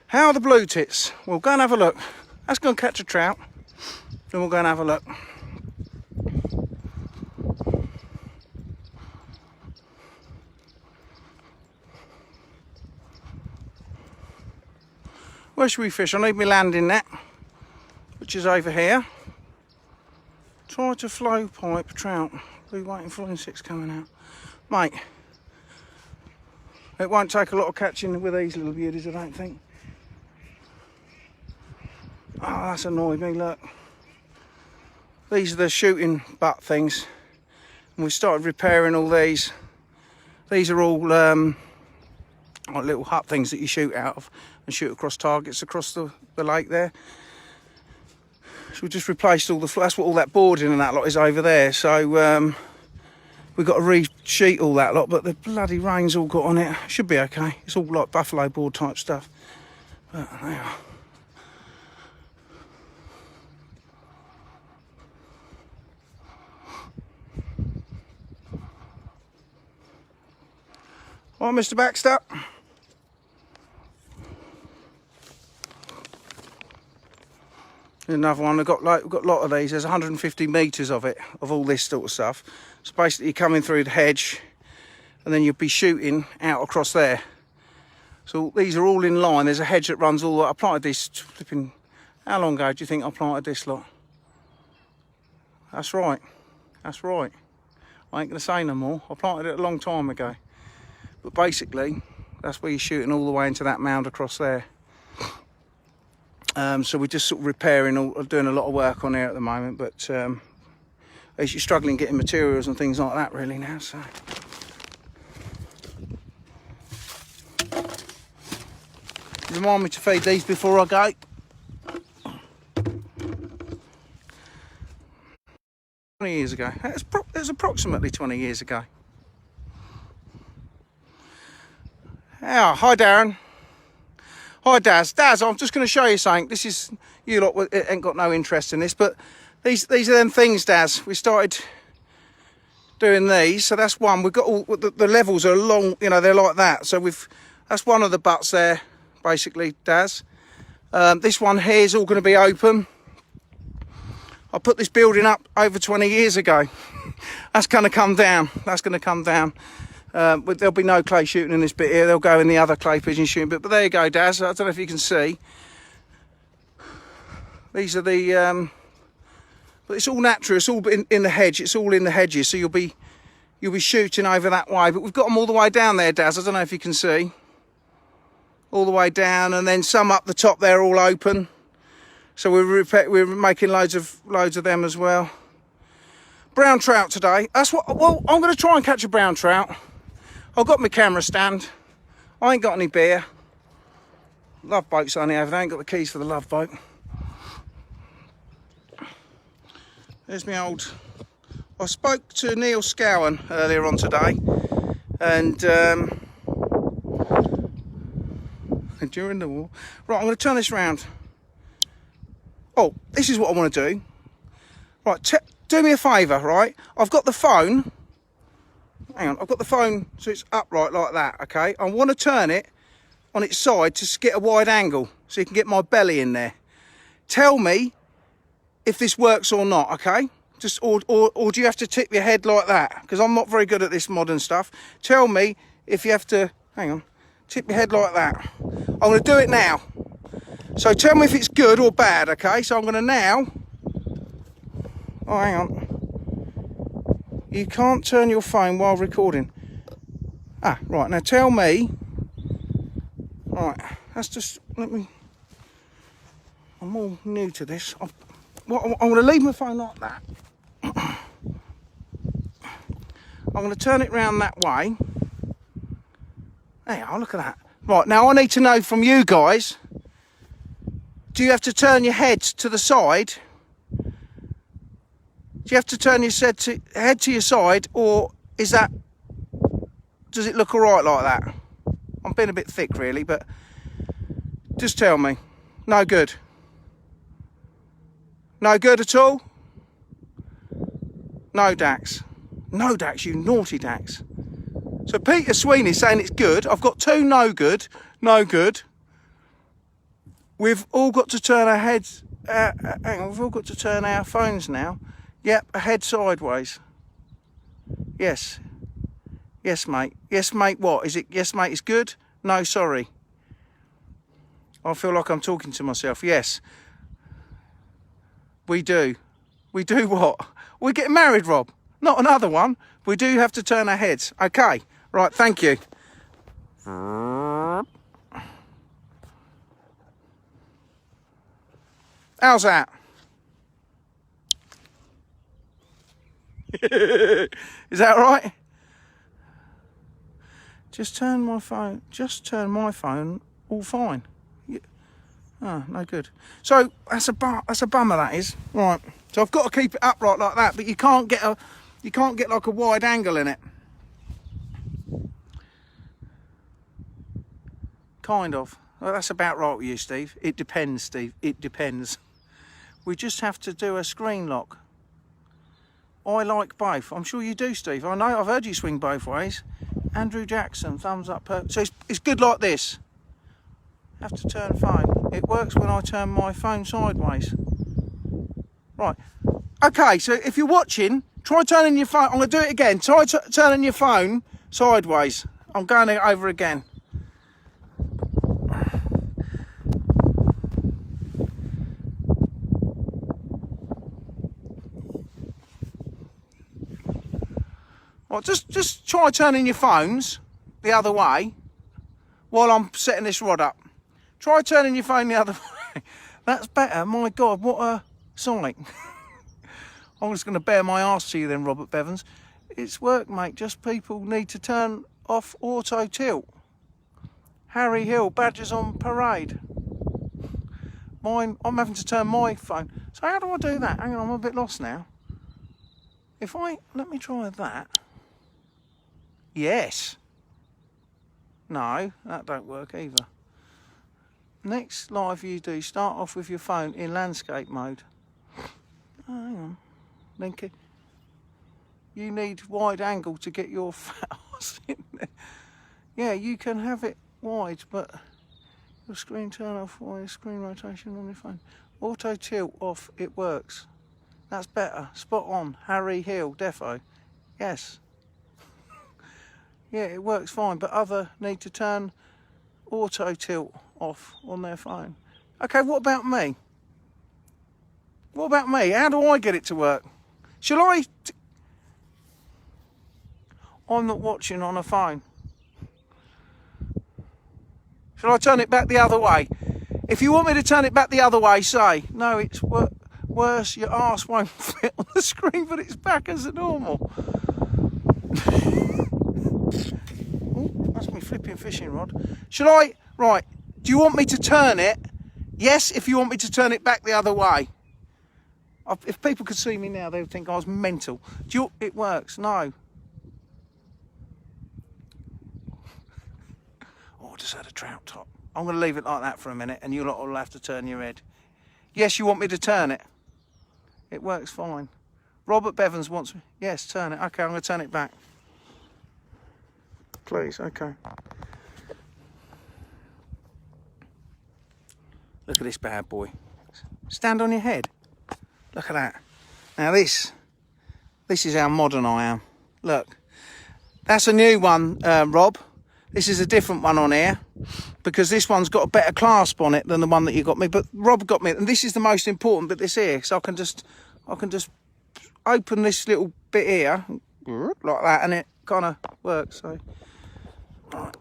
How are the blue tits? We'll go and have a look. Let's go and catch a trout, then we'll go and have a look. Where should we fish? I need my landing net, which is over here. Try to flow pipe trout. Blue white and flying six coming out. Mate, it won't take a lot of catching with these little beauties, I don't think. Oh, that's annoyed me, look. These are the shooting butt things. And we started repairing all these. These are all like little hut things that you shoot out of and shoot across targets across the lake there. So we just replaced all the, that's what all that boarding and that lot is over there. So we've got to re-sheet all that lot, but the bloody rain's all got on it. Should be okay. It's all like buffalo board type stuff. But there you are. All right, Mr. Baxter. Another one. We've got a lot of these. There's 150 metres of it, of all this sort of stuff. So basically, you're coming through the hedge, and then you'll be shooting out across there. So these are all in line. There's a hedge that runs all the way. I planted this flipping, how long ago do you think I planted this lot? That's right, that's right. I ain't gonna say no more. I planted it a long time ago. But basically, that's where you're shooting all the way into that mound across there. So we're just sort of repairing, doing a lot of work on there at the moment, but as you're struggling getting materials and things like that really now, so. Remind me to feed these before I go. Years ago. It was approximately 20 years ago. Oh, hi Darren. Hi Daz. Daz, I'm just going to show you something. This is, you lot ain't got no interest in this, but these are them things, Daz. We started doing these, so that's one. We've got all the levels are long, you know, they're like that. So that's one of the butts there, basically, Daz. This one here is all going to be open. I put this building up over 20 years ago. That's going to come down. That's going to come down. But there'll be no clay shooting in this bit here. They'll go in the other clay pigeon shooting bit. But there you go, Daz. I don't know if you can see. These are the... but it's all natural. It's all in the hedge. It's all in the hedges. So you'll be shooting over that way. But we've got them all the way down there, Daz. I don't know if you can see. All the way down. And then some up the top there all open. So we're making loads of them as well. Brown trout today. That's what. Well, I'm going to try and catch a brown trout. I've got my camera stand. I ain't got any beer. Love boats only over there. I ain't got the keys for the love boat. There's my old. I spoke to Neil Scowen earlier on today, and during the war. Right, I'm going to turn this round. Oh, this is what I want to do. Right, do me a favour, right? I've got the phone. Hang on, I've got the phone so it's upright like that, okay? I want to turn it on its side to get a wide angle so you can get my belly in there. Tell me if this works or not, okay? Just or do you have to tip your head like that? Because I'm not very good at this modern stuff. Tell me if you have to, hang on, tip your head like that. I'm going to do it now. So tell me if it's good or bad, okay? So I'm going to now... Oh, hang on. You can't turn your phone while recording. Ah, right. Now tell me... Right, that's just... Let me... I'm all new to this. I'm going to leave my phone like that. I'm going to turn it round that way. There you are, look at that. Right, now I need to know from you guys... Do you have to turn your head to the side? Do you have to turn your head to your side, or is that... Does it look all right like that? I'm being a bit thick, really, but just tell me. No good. No good at all? No, Dax. No, Dax, you naughty Dax. So Peter Sweeney's saying it's good. I've got two no good. No good. We've all got to turn our heads... hang on, we've all got to turn our phones now. Yep, a head sideways. Yes. Yes, mate. Yes, mate, what? Is it yes, mate, it's good? No, sorry. I feel like I'm talking to myself. Yes. We do. We do what? We're getting married, Rob. Not another one. We do have to turn our heads. Okay. Right, thank you. How's that? Is that right? Just turn my phone all fine. Oh, no good. So that's a bummer, that is. Right. So I've got to keep it upright like that, but you can't get like a wide angle in it. Kind of. Well, that's about right with you, Steve. It depends, Steve. It depends. We just have to do a screen lock. I like both. I'm sure you do, Steve. I know. I've heard you swing both ways. Andrew Jackson, thumbs up. So it's good like this. Have to turn phone. It works when I turn my phone sideways. Right. Okay, so if you're watching, try turning your phone. I'm going to do it again. Try turning your phone Sideways. I'm going over again. Well, just try turning your phones the other way while I'm setting this rod up. Try turning your phone the other way. That's better. My God, what a sight. I'm just going to bare my arse to you then, Robert Bevans. It's work, mate. Just people need to turn off auto tilt. Harry Hill, badges on parade. Mine, I'm having to turn my phone. So how do I do that? Hang on, I'm a bit lost now. If let me try that. Yes. No, that don't work either. Next live you do, start off with your phone in landscape mode. Oh, hang on. Linky. You need wide angle to get your fat ass in there. Yeah, you can have it wide, but your screen turn off or screen rotation on your phone. Auto tilt off, it works. That's better. Spot on. Harry Hill, defo. Yes. Yeah, it works fine, but other need to turn auto tilt off on their phone. Okay, what about me? What about me? How do I get it to work? Shall I? I'm not watching on a phone. Shall I turn it back the other way? If you want me to turn it back the other way, say, no, it's worse, your arse won't fit on the screen, but it's back as normal. Oh, that's my flipping fishing rod. Shall I? Right, do you want me to turn it? Yes, if you want me to turn it back the other way. If people could see me now, they would think I was mental. It works, no. Oh, I just had a trout top. I'm going to leave it like that for a minute and you lot will have to turn your head. Yes, you want me to turn it? It works fine. Robert Bevans wants me. Yes, turn it. Okay, I'm going to turn it back. Please, okay. Look at this bad boy. Stand on your head. Look at that. Now this is how modern I am. Look, that's a new one, Rob. This is a different one on here because this one's got a better clasp on it than the one that you got me. But Rob got me, and this is the most important bit. This here, so I can just open this little bit here like that, and it kind of works. So right.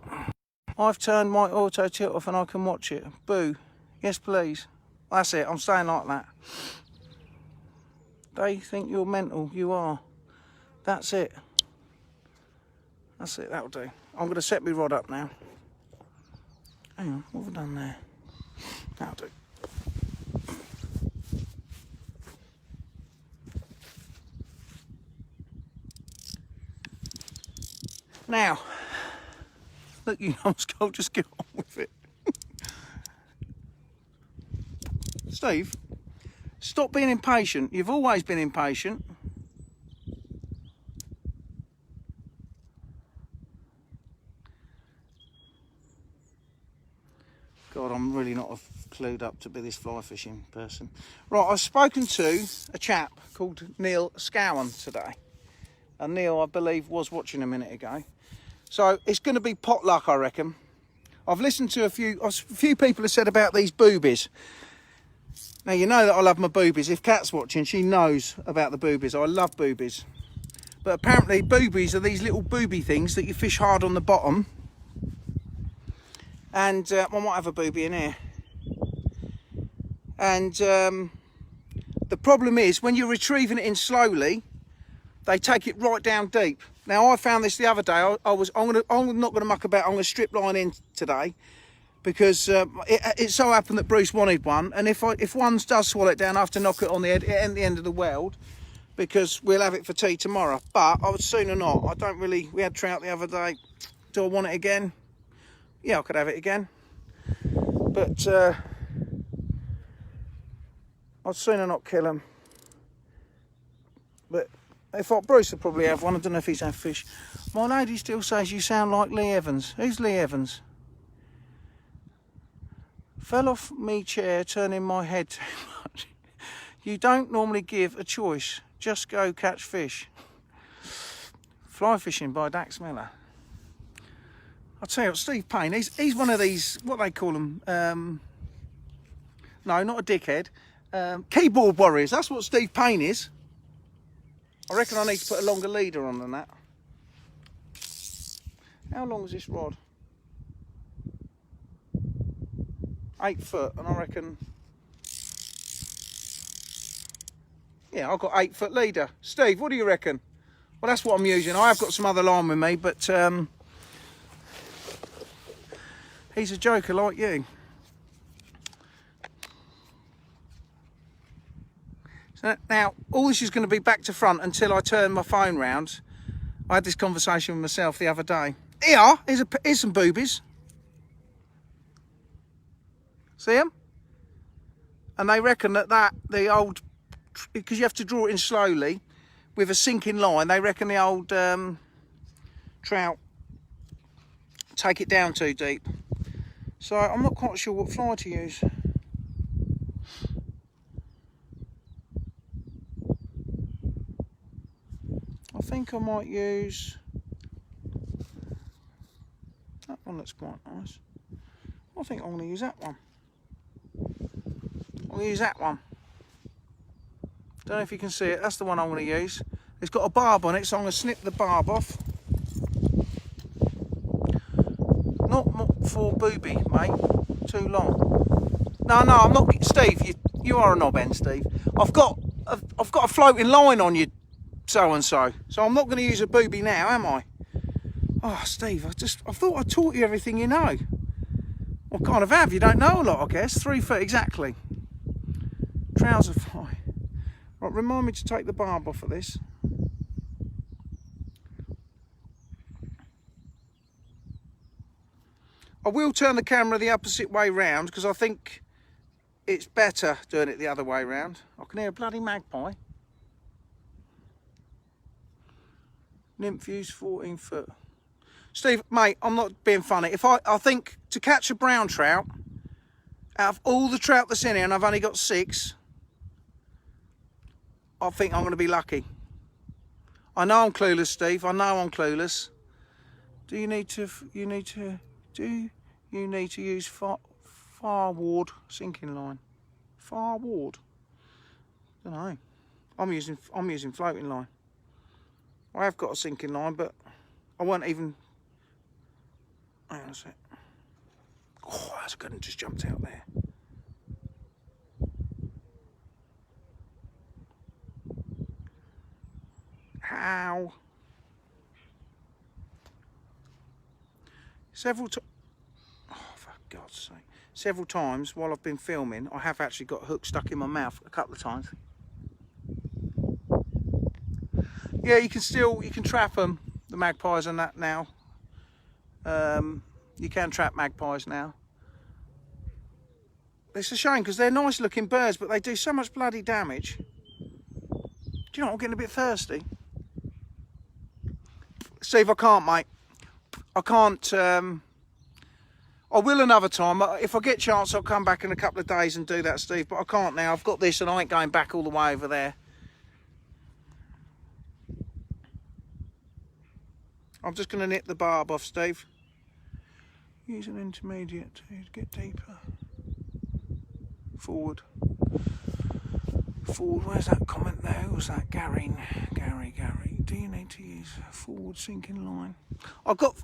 I've turned my auto tilt off, and I can watch it. Boo. Yes, please. That's it. I'm staying like that. They think you're mental. You are. That's it. That's it. That'll do. I'm going to set my rod up now. Hang on. What have I done there? That'll do. Now, look, you numbskull, just get on with it. Steve, stop being impatient. You've always been impatient. God, I'm really not clued up to be this fly fishing person. Right, I've spoken to a chap called Neil Scowen today. And Neil, I believe, was watching a minute ago. So it's going to be potluck, I reckon. I've listened to a few people have said about these boobies. Now, you know that I love my boobies. If Kat's watching, she knows about the boobies. I love boobies. But apparently boobies are these little booby things that you fish hard on the bottom. And I might have a booby in here. And the problem is when you're retrieving it in slowly, they take it right down deep. Now, I found this the other day. I'm not going to muck about. I'm going to strip line in today because it so happened that Bruce wanted one. And if one does swallow it down, I have to knock it on the head at the end of the world because we'll have it for tea tomorrow. But I would sooner not. I don't really. We had trout the other day. Do I want it again? Yeah, I could have it again. But I'd sooner not kill them. But Bruce would probably have one. I don't know if he's had fish. My lady still says you sound like Lee Evans. Who's Lee Evans? Fell off me chair, turning my head too much. You don't normally give a choice. Just go catch fish. Fly fishing by Dax Miller. I'll tell you what, Steve Payne, he's one of these, what they call them, no, not a dickhead, keyboard warriors. That's what Steve Payne is. I reckon I need to put a longer leader on than that. How long is this rod? 8 foot, and I reckon, yeah, I've got 8 foot leader. Steve, what do you reckon? Well, that's what I'm using. I have got some other line with me, but he's a joker like you. So now, all this is going to be back to front until I turn my phone round. I had this conversation with myself the other day. Here, here's some boobies. See them? And they reckon that the old, because you have to draw it in slowly with a sinking line, they reckon the old trout take it down too deep. So I'm not quite sure what fly to use. I think I might use that one. Looks quite nice. I think I'm going to use that one. I'm going to use that one. Don't know if you can see it. That's the one I'm going to use. It's got a barb on it, so I'm going to snip the barb off. Not for booby, mate. Too long. No, I'm not. Steve, you are a knob end, Steve. I've got a floating line on you, so and so. So I'm not going to use a booby now, am I? Oh, Steve, I thought I taught you everything you know. Well, kind of have. You don't know a lot, I guess. 3 foot exactly. Trouser fly. Right, remind me to take the barb off of this. I will turn the camera the opposite way round because I think it's better doing it the other way round. I can hear a bloody magpie. Nymph use 14 foot. Steve, mate, I'm not being funny. I think to catch a brown trout, out of all the trout that's in here, and I've only got 6, I think I'm going to be lucky. I know I'm clueless, Steve. I know I'm clueless. Do you need to use Farward sinking line? Farward? I don't know. I'm using floating line. I have got a sinking line, but I won't even. Hang on a sec. Oh, that's good and just jumped out there. How? Several times while I've been filming, I have actually got a hook stuck in my mouth a couple of times. Yeah, you can trap them, the magpies and that now. You can trap magpies now. It's a shame because they're nice looking birds, but they do so much bloody damage. Do you know, I'm getting a bit thirsty. Steve, I can't, mate. I can't. I will another time. If I get a chance, I'll come back in a couple of days and do that, Steve. But I can't now. I've got this and I ain't going back all the way over there. I'm just going to nip the barb off, Steve. Use an intermediate to get deeper. Forward. Where's that comment there? Who was that? Gary. Do you need to use a forward sinking line?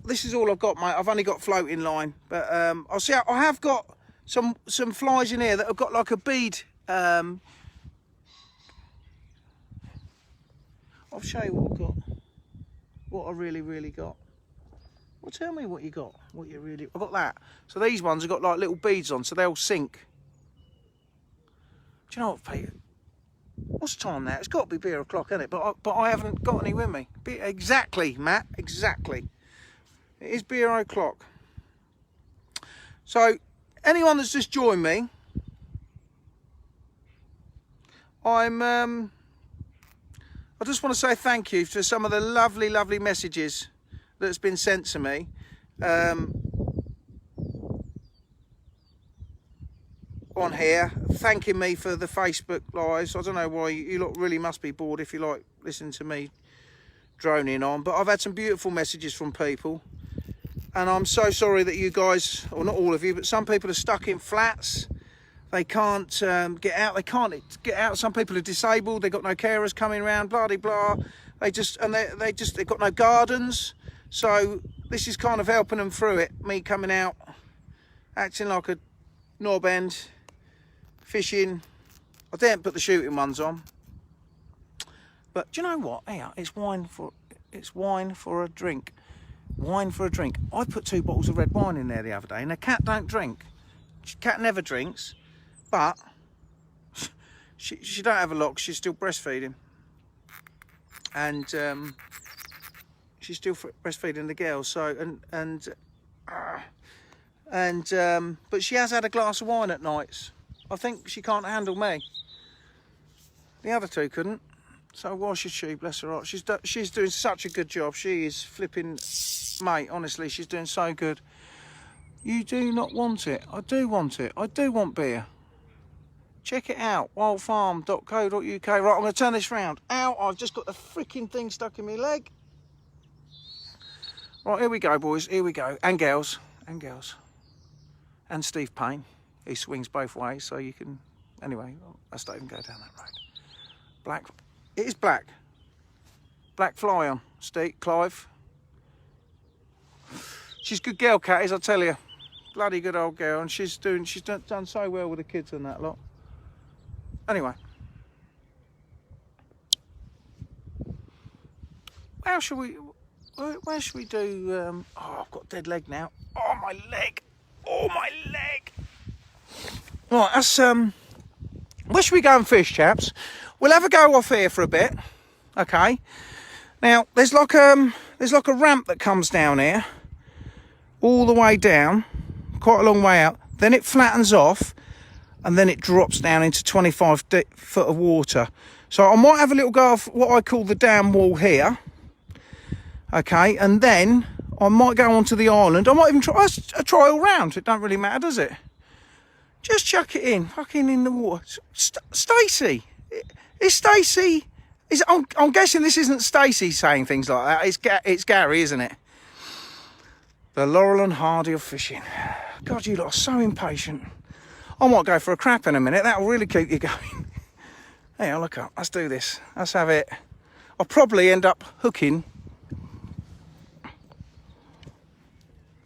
This is all I've got, mate. I've only got floating line, but I'll see. I have got some flies in here that have got like a bead. I'll show you what I've got. What I really got. Well, tell me what you got. I've got that. So these ones have got like little beads on, so they'll sink. Do you know what, Peter? What's the time now? It's got to be beer o'clock, isn't it? But I haven't got any with me. Exactly, Matt. Exactly. It is beer o'clock. So, anyone that's just joined me, I just want to say thank you for some of the lovely messages that's been sent to me. On here, thanking me for the Facebook lives. I don't know why you lot really must be bored if you like listening to me droning on, but I've had some beautiful messages from people. And I'm so sorry that you guys, or not all of you, but some people are stuck in flats. They can't get out. They can't get out. Some people are disabled. They've got no carers coming around. Blah de blah. They've got no gardens. So this is kind of helping them through it. Me coming out, acting like a knob end, fishing. I didn't put the shooting ones on. But do you know what? Here, it's wine for a drink. Wine for a drink. I put 2 bottles of red wine in there the other day, and the cat don't drink. Cat never drinks, but she don't have a lot. She's still breastfeeding, and she's still breastfeeding the girls. So but she has had a glass of wine at nights. I think she can't handle me. The other 2 couldn't. So why should she? Bless her heart. She's doing such a good job. She is flipping, mate. Honestly, she's doing so good. You do not want it. I do want it. I do want beer. Check it out. wildfarm.co.uk. Right, I'm going to turn this round. Ow! I've just got the freaking thing stuck in my leg. Right, here we go, boys. Here we go, and girls, and Steve Payne. He swings both ways, so you can. Anyway, let's don't even go down that road. Black. It is black. Black fly on, Steve, Clive. She's a good girl, Cat is, I tell you. Bloody good old girl, and she's done so well with the kids and that lot. Anyway. Where should we do, oh, I've got a dead leg now. Oh, my leg. Oh, my leg. Right, that's, where should we go and fish, chaps? We'll have a go off here for a bit, okay? Now, there's like a ramp that comes down here, all the way down, quite a long way out. Then it flattens off, and then it drops down into 25 foot of water. So I might have a little go off what I call the dam wall here, okay? And then I might go onto the island. I might even try a trial round. It don't really matter, does it? Just chuck it in, fucking in the water. Stacey. Is Stacey? I'm guessing this isn't Stacey saying things like that. It's Gary, isn't it? The Laurel and Hardy of fishing. God, you lot are so impatient. I might go for a crap in a minute. That'll really keep you going. Hey, look up. Let's do this. Let's have it. I'll probably end up hooking.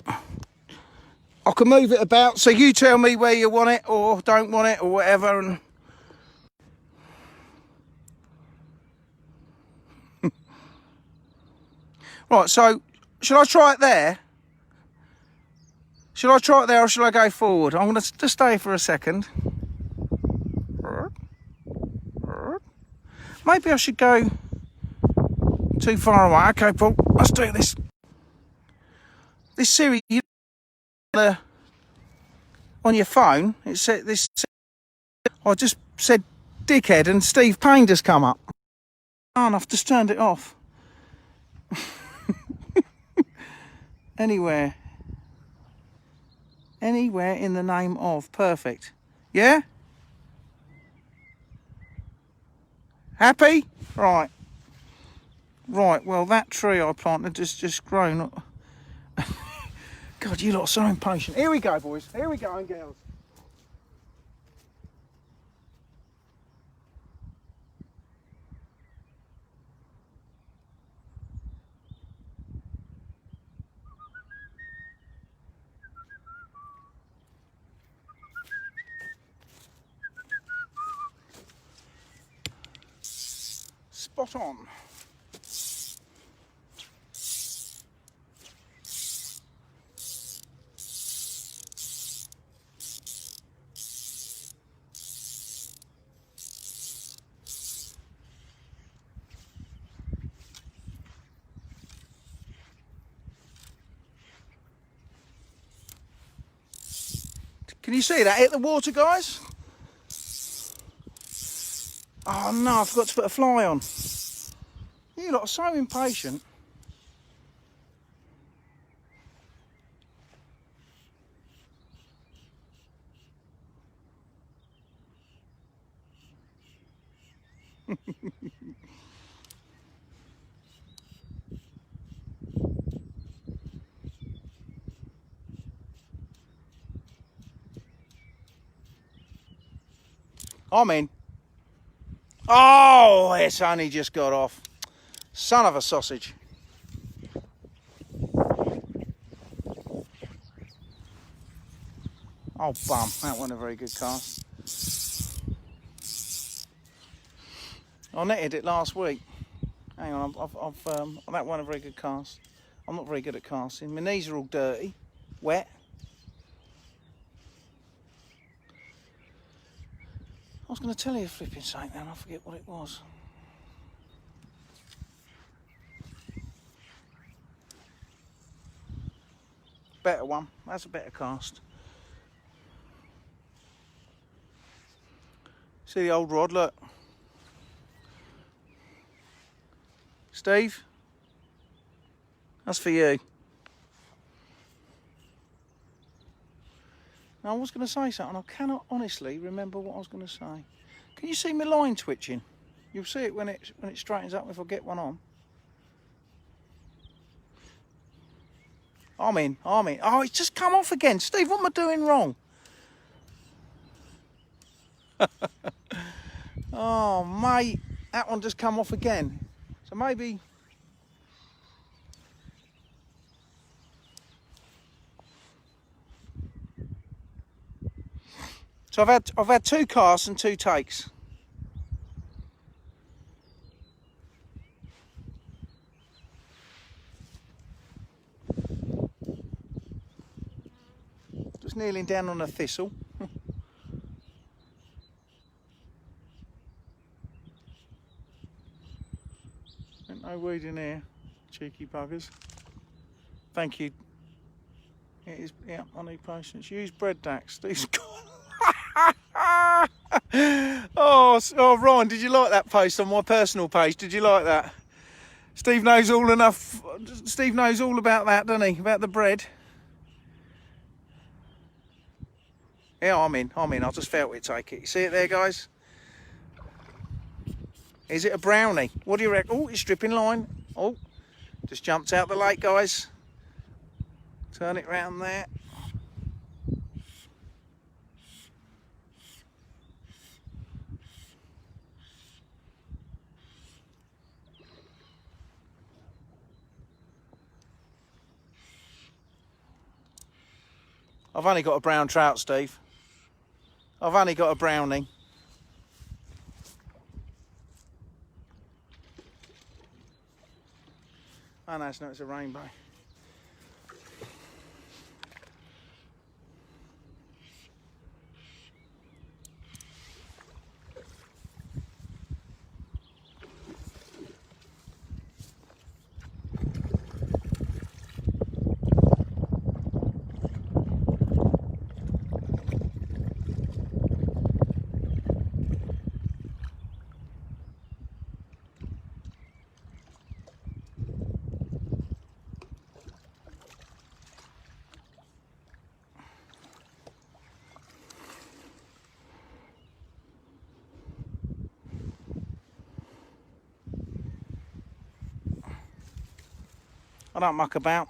I can move it about, so you tell me where you want it or don't want it or whatever. And right, so should I try it there? Should I try it there or should I go forward? I'm going to just stay for a second. Maybe I should go too far away. Okay, Paul, let's do this. This Siri, on your phone, it said this. I just said dickhead and Steve Payne just come up. And I've just turned it off. Anywhere in the name of. Perfect. Yeah? Happy? Right. Right, well, that tree I planted has just grown. God, you lot are so impatient. Here we go, boys. Here we go, and girls. Spot on. Can you see that? Hit the water, guys. Oh no, I forgot to put a fly on. You lot are so impatient. I'm in. Oh, it's only just got off. Son of a sausage. Oh, bum. That wasn't a very good cast. I netted it last week. Hang on, that wasn't a very good cast. I'm not very good at casting. My knees are all dirty, wet. I was going to tell you a flipping something then, I forget what it was. Better one, that's a better cast. See the old rod, look. Steve, that's for you. Now, I was going to say something, I cannot honestly remember what I was going to say. Can you see my line twitching? You'll see it when it straightens up if I get one on. I'm in. Oh, it's just come off again. Steve, what am I doing wrong? Oh, mate, that one just come off again. So maybe... So I've had 2 casts and 2 takes. Just kneeling down on a thistle. Ain't no weed in here, cheeky buggers. Thank you. It is, yeah, I need patience. Use bread dacks. Steve's gone. Oh, Ryan, did you like that post on my personal page? Did you like that? Steve knows all enough. Steve knows all about that, doesn't he? About the bread. Yeah, I'm in. I just felt it take it. You see it there, guys? Is it a brownie? What do you reckon? Oh, it's stripping line. Oh, just jumped out the lake, guys. Turn it round there. I've only got a brown trout, Steve. I've only got a brownie. Oh no, it's a rainbow. I don't muck about.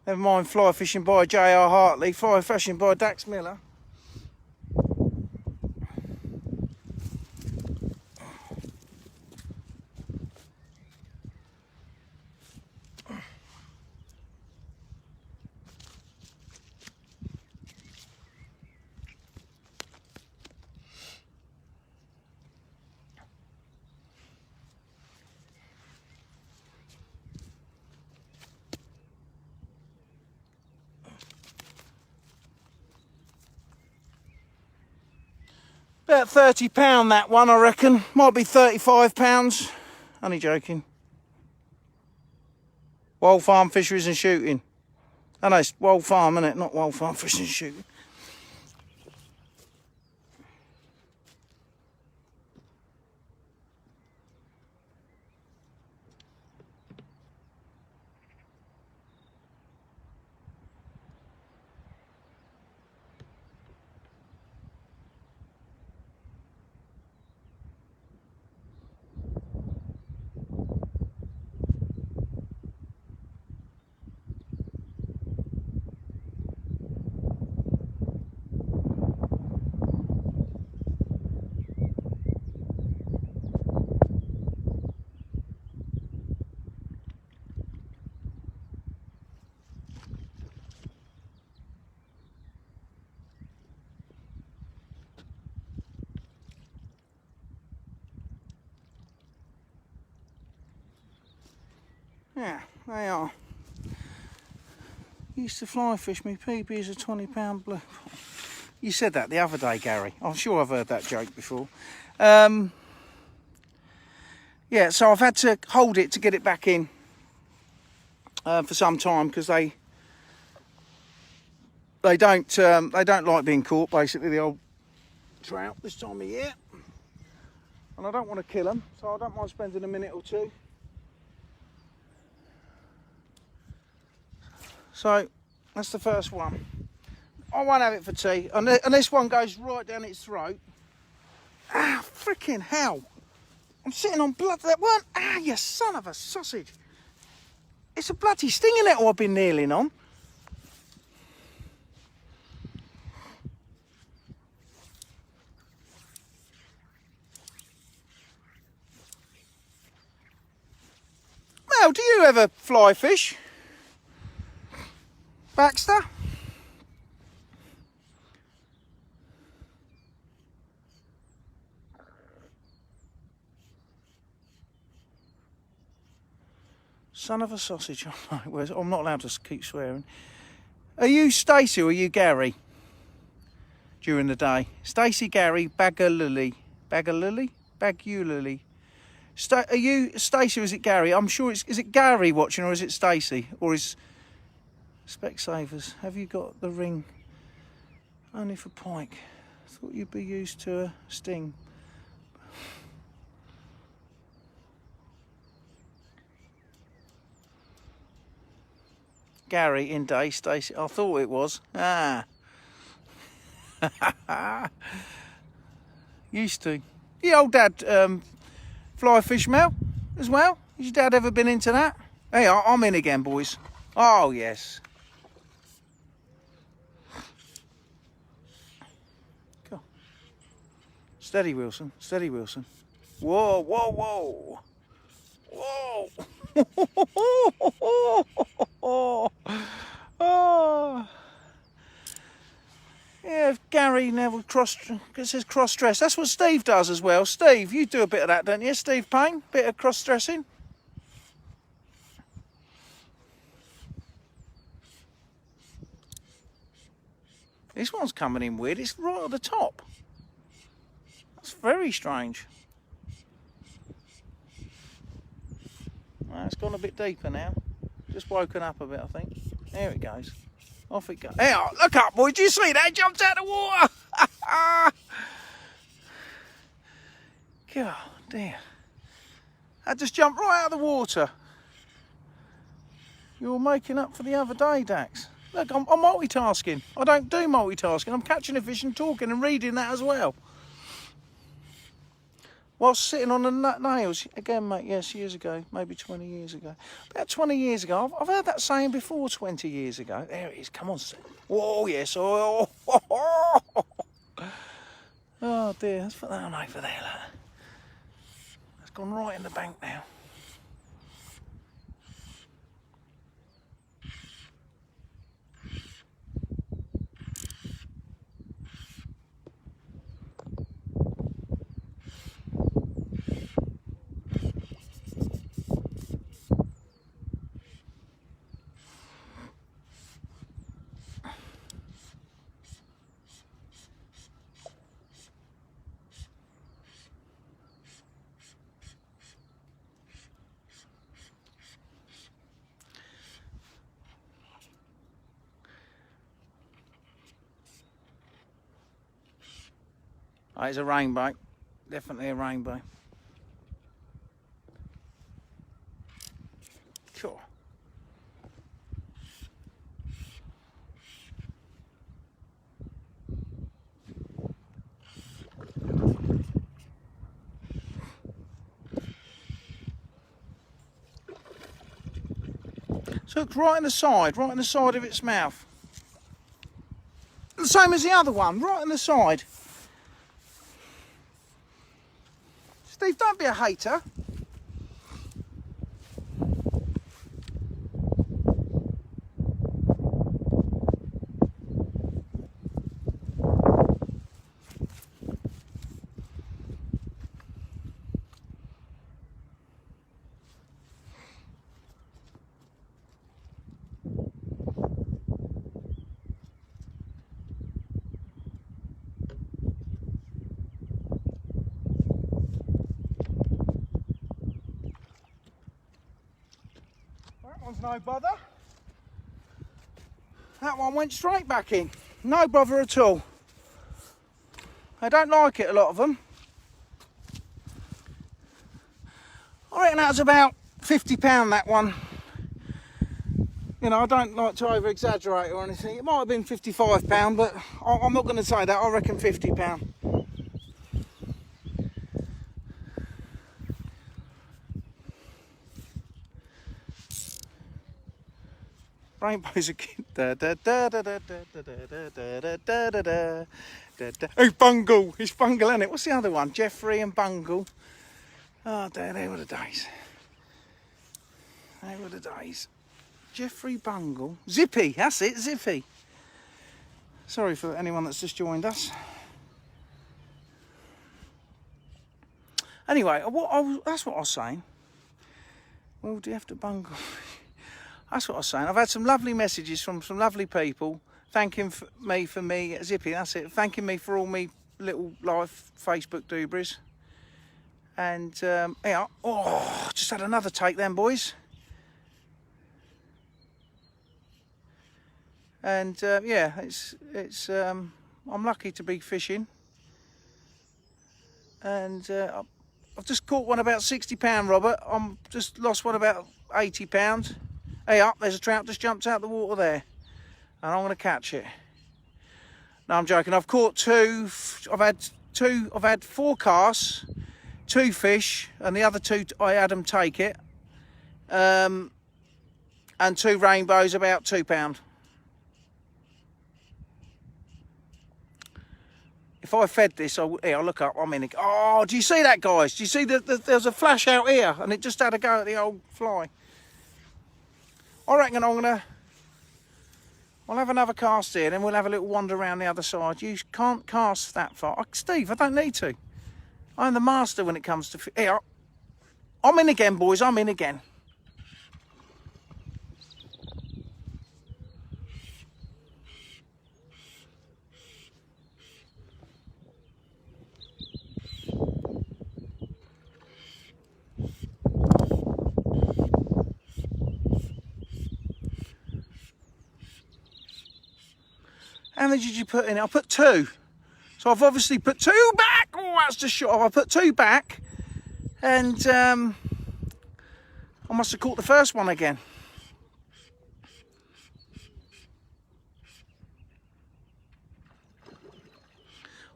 Never mind fly fishing by J.R. Hartley, fly fishing by Dax Miller. About £30 that one, I reckon. Might be £35. Only joking. Wild Farm Fisheries and Shooting. Oh no, it's Wild Farm, isn't it? Not Wild Farm Fishing and Shooting. Yeah, they are. Used to fly fish me. PB is a £20 blue. You said that the other day, Gary. I'm sure I've heard that joke before. Yeah, so I've had to hold it to get it back in for some time because they don't like being caught. Basically, the old trout this time of year, and I don't want to kill them, so I don't mind spending a minute or two. So that's the first one. I won't have it for tea, and this one goes right down its throat. Ah, freaking hell! I'm sitting on blood. That weren't. Ah, you son of a sausage! It's a bloody stinging nettle I've been kneeling on. Mel, do you ever fly fish? Baxter? Son of a sausage. I'm not allowed to keep swearing. Are you Stacey or are you Gary? During the day. Stacey, Gary, Bagulily. Bagulily? Bagulily. Are you Stacey or is it Gary? I'm sure is it Gary watching or is it Stacey? Or is Specsavers, have you got the ring? Only for pike. Thought you'd be used to a sting. Gary in day, Stacey. I thought it was. Ah. Used to. The old dad fly fish, Mel, as well. Has your dad ever been into that? Hey, I'm in again, boys. Oh, yes. Go. Steady, Wilson. Steady, Wilson. Whoa, whoa, whoa. Whoa. Oh. Yeah, Gary Neville it says cross dress. That's what Steve does as well. Steve, you do a bit of that, don't you? Steve Payne, bit of cross dressing. This one's coming in weird. It's right at the top. That's very strange. Well, it's gone a bit deeper now. Just woken up a bit, I think. There it goes. Off it goes. Hey, look up, boy. Did you see that? It jumped out of the water. God dear. That just jumped right out of the water. You're making up for the other day, Dax. Look, I'm multitasking. I don't do multitasking. I'm catching a fish and talking and reading that as well. Whilst sitting on the nails. Again, mate, yes, years ago. Maybe 20 years ago. About 20 years ago. I've heard that saying before 20 years ago. There it is. Come on. Oh, yes. Oh, oh dear. Let's put that on over there, look. It's gone right in the bank now. Oh, it's a rainbow. Definitely a rainbow. Sure. So it's right in the side of its mouth. The same as the other one, right in the side. Steve, don't be a hater. No bother. That one went straight back in. No bother at all. I don't like it, a lot of them. I reckon that was about £50, that one. You know, I don't like to over exaggerate or anything. It might have been £55, but I'm not going to say that. I reckon £50. Rainbows are cute. Oh, Bungle. It's Bungle, isn't it? What's the other one? Jeffrey and Bungle. Oh, dear, they were the days. They were the days. Jeffrey Bungle. Zippy, that's it, Zippy. Sorry for anyone that's just joined us. Anyway, that's what I was saying. Well, do you have to bungle? That's what I was saying. I've had some lovely messages from some lovely people thanking me for me, Zippy, that's it, thanking me for all me little live Facebook doobries. And, yeah, oh, just had another take then, boys. And, yeah, it's I'm lucky to be fishing. And I've just caught one about £60, Robert. I'm just lost one about £80. Hey, up, there's a trout just jumped out the water there. And I'm going to catch it. No, I'm joking. I've caught two. I've had 4 casts, 2 fish, and the other 2 I had them take it. And 2 rainbows, about £2. If I fed this, I'll look up. I'm in it. Oh, do you see that, guys? Do you see there's a flash out here, and it just had a go at the old fly. I reckon I'll have another cast here, then we'll have a little wander around the other side. You can't cast that far. Steve, I don't need to. I'm the master when it comes to... Here, I'm in again, boys. I'm in again. How many did you put in? I put 2. So I've obviously put 2 back. Oh, that's just short. I put 2 back. And I must have caught the first one again.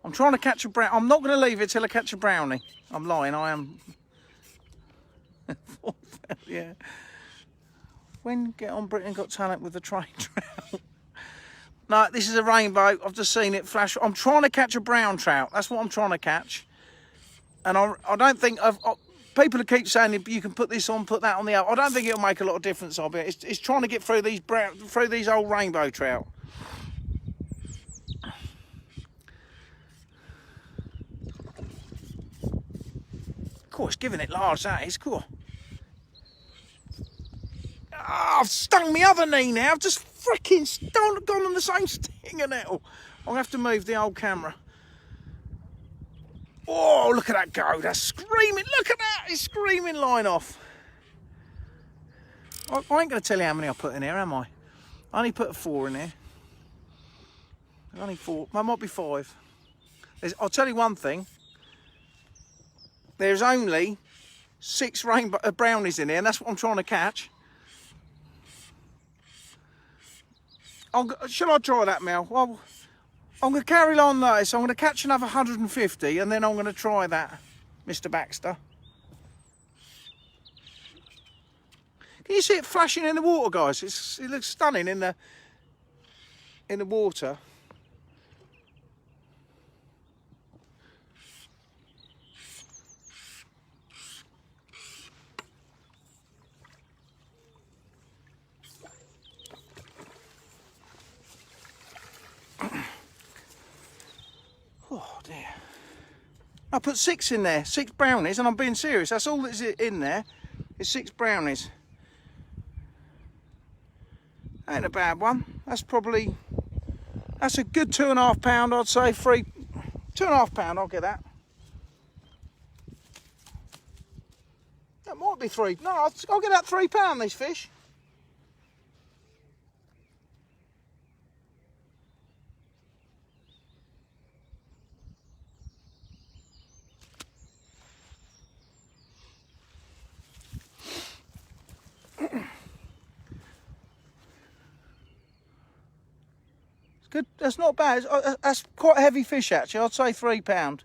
I'm trying to catch a brown. I'm not going to leave it till I catch a brownie. I'm lying. I am. Yeah. When Get On Britain Got Talent with the train trout. No, this is a rainbow. I've just seen it flash. I'm trying to catch a brown trout. That's what I'm trying to catch. And I don't think... people who keep saying you can put this on, put that on the other. I don't think it'll make a lot of difference, I'll be. It's trying to get through these old rainbow trout. Cool, it's giving it large, that is. Cool. Oh, I've stung my other knee now. I've just freaking gone on the same stinger now. I'll have to move the old camera. Oh, look at that go. That's screaming. Look at that. It's screaming line off. I ain't going to tell you how many I put in here, am I? I only put 4 in here. Only 4. There might be 5. I'll tell you one thing. There's only 6 rainbow brownies in here, and that's what I'm trying to catch. Shall I try that, Mel? Well, I'm going to carry on this. I'm going to catch another 150, and then I'm going to try that, Mr. Baxter. Can you see it flashing in the water, guys? It looks stunning in the water. Oh dear. I put 6 in there, 6 brownies, and I'm being serious. That's all that's in there, is 6 brownies. Ain't a bad one. That's a good £2.5, I'd say. £2.5, I'll get that. That might be 3. No, I'll get that £3, these fish. Good. That's not bad. That's quite a heavy fish, actually. I'd say £3.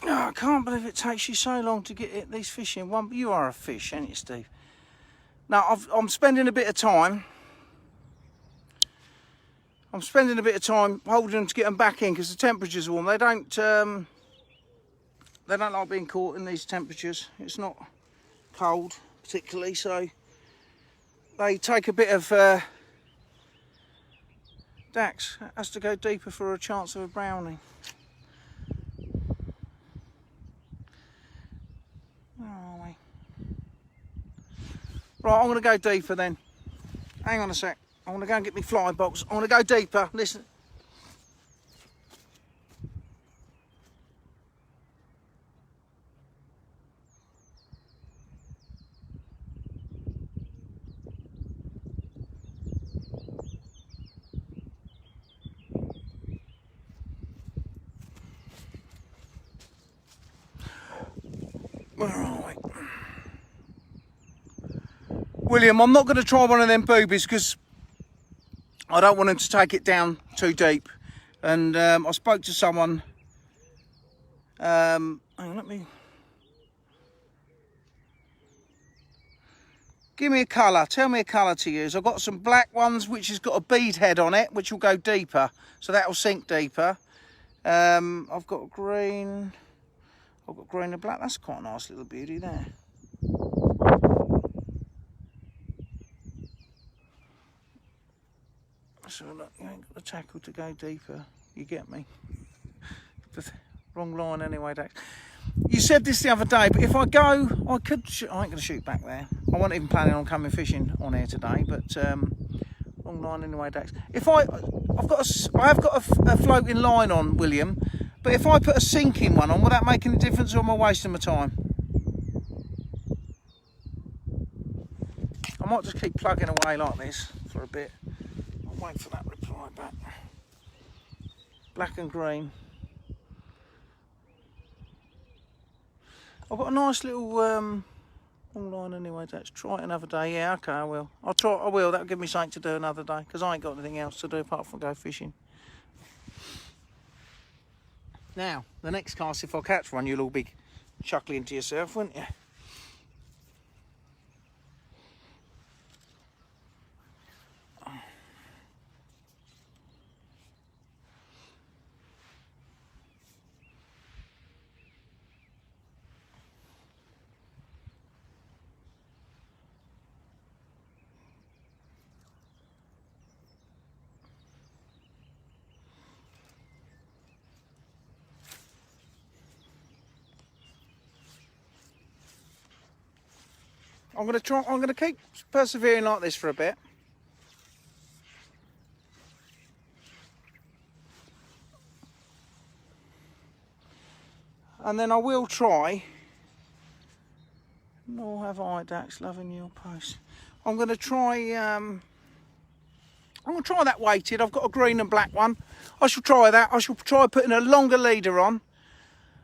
Oh, I can't believe it takes you so long to get these fish in one. You are a fish, ain't you, Steve? Now, I'm spending a bit of time. I'm spending a bit of time holding them to get them back in because the temperature's warm. They don't like being caught in these temperatures. It's not cold particularly, so they take a bit of Dax has to go deeper for a chance of a brownie. Where are we? Right, I'm going to go deeper then. Hang on a sec. I want to go and get my fly box. I want to go deeper. Listen. Where are we? William, I'm not going to try one of them boobies because I don't want him to take it down too deep. And I spoke to someone. Hang on, let me. Give me a colour. Tell me a colour to use. I've got some black ones which has got a bead head on it, which will go deeper. So that will sink deeper. I've got green. I've got green and black. That's quite a nice little beauty there. So look, you ain't got the tackle to go deeper. You get me? Wrong line anyway, Dax. You said this the other day, but if I go, I could. I ain't going to shoot back there. I wasn't even planning on coming fishing on here today, but wrong line anyway, Dax. If I have got a floating line on, William. But if I put a sinking one on, will that make any difference, or am I wasting my time? I might just keep plugging away like this for a bit. I'll wait for that reply back. Black and green. I've got a nice little long line anyway. Let's try it another day. Yeah, okay, I will. I'll try. I will. That'll give me something to do another day because I ain't got anything else to do apart from go fishing. Now, the next cast, if I catch one, you'll all be chuckling to yourself, won't you? I'm going to keep persevering like this for a bit. And then I will try. Nor have I, Dax, loving your post. I'm going to try. I'm going to try that weighted. I've got a green and black one. I shall try that. I shall try putting a longer leader on,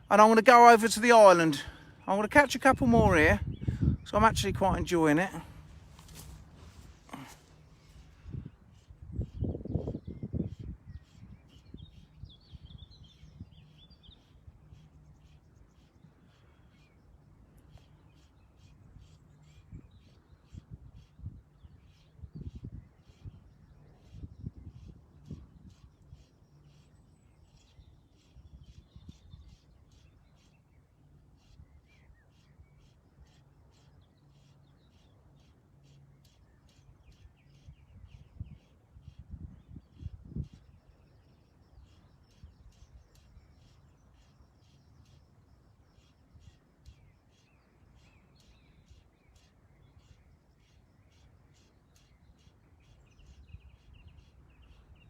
and I'm going to go over to the island. I'm going to catch a couple more here, so I'm actually quite enjoying it.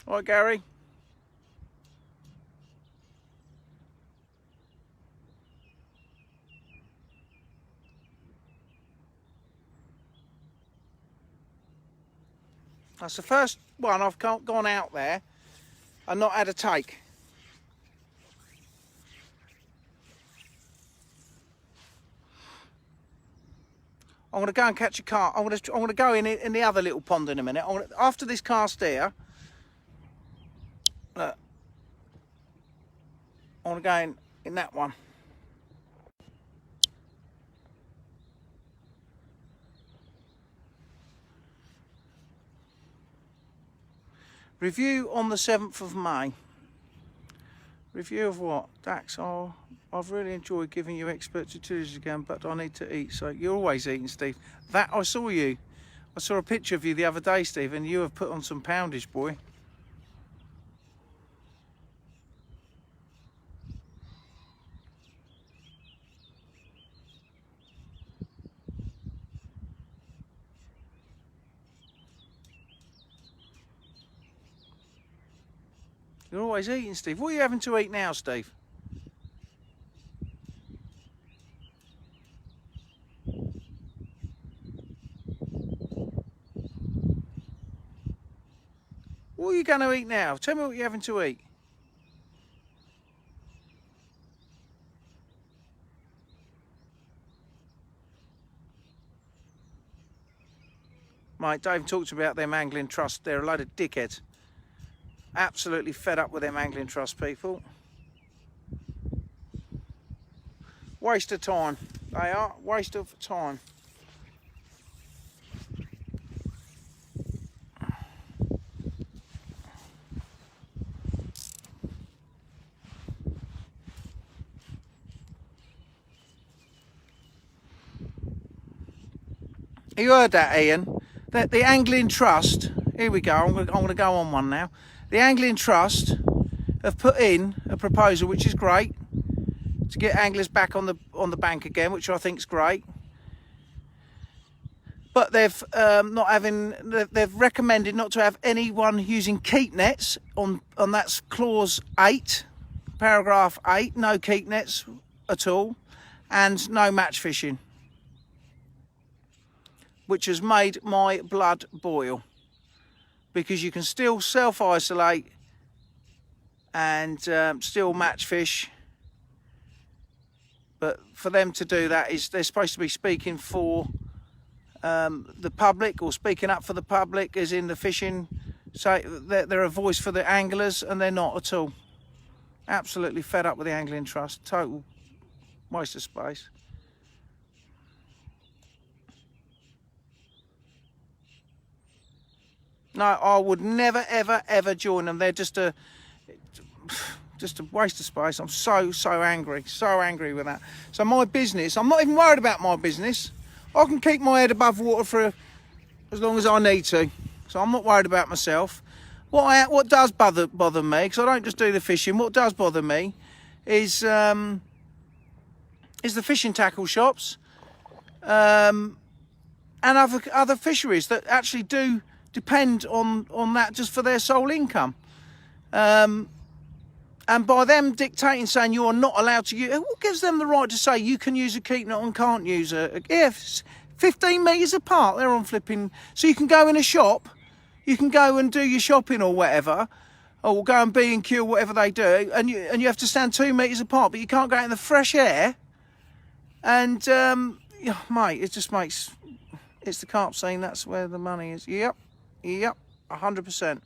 All right, Gary. That's the first one I've gone out there and not had a take. I'm going to go and catch a carp. I'm going to go in the other little pond in a minute. After this cast here, look, I want to go in that one. Review on the 7th of May. Review of what? Dax, oh, I've really enjoyed giving you expert tutorials again, but I need to eat. So you're always eating, Steve. That, I saw you. I saw a picture of you the other day, Steve, and you have put on some poundage, boy. You're always eating, Steve. What are you having to eat now, Steve? What are you going to eat now? Tell me what you're having to eat. Mate, Dave talked about them angling trust. They're a load of dickheads. Absolutely fed up with them angling trust people. Waste of time. They are. Waste of time. You heard that, Ian? That the Angling Trust, here we go, I'm going to go on one now. The Angling Trust have put in a proposal, which is great, to get anglers back on the bank again, which I think is great. But they've they've recommended not to have anyone using keep nets on that's clause 8, paragraph 8, no keep nets at all, and no match fishing, which has made my blood boil, because you can still self-isolate and still match fish, but for them to do that is they're supposed to be speaking for the public, or speaking up for the public, as in the fishing. So they're a voice for the anglers, and they're not at all. Absolutely fed up with the Angling Trust. Total waste of space. No, I would never, ever, ever join them. They're just a waste of space. I'm so angry with that. So my business, I'm not even worried about my business. I can keep my head above water for as long as I need to. So I'm not worried about myself. What does bother me, because I don't just do the fishing, what does bother me is the fishing tackle shops and other fisheries that actually do depend on that just for their sole income. And by them dictating, saying you are not allowed to use, what gives them the right to say you can use a keep net and can't use if 15 metres apart, they're on flipping. So you can go in a shop, you can go and do your shopping or whatever, or go and B&Q, whatever they do, and you have to stand 2 metres apart, but you can't go out in the fresh air. And yeah, mate, it just makes, it's the carp scene, that's where the money is. Yep, 100%.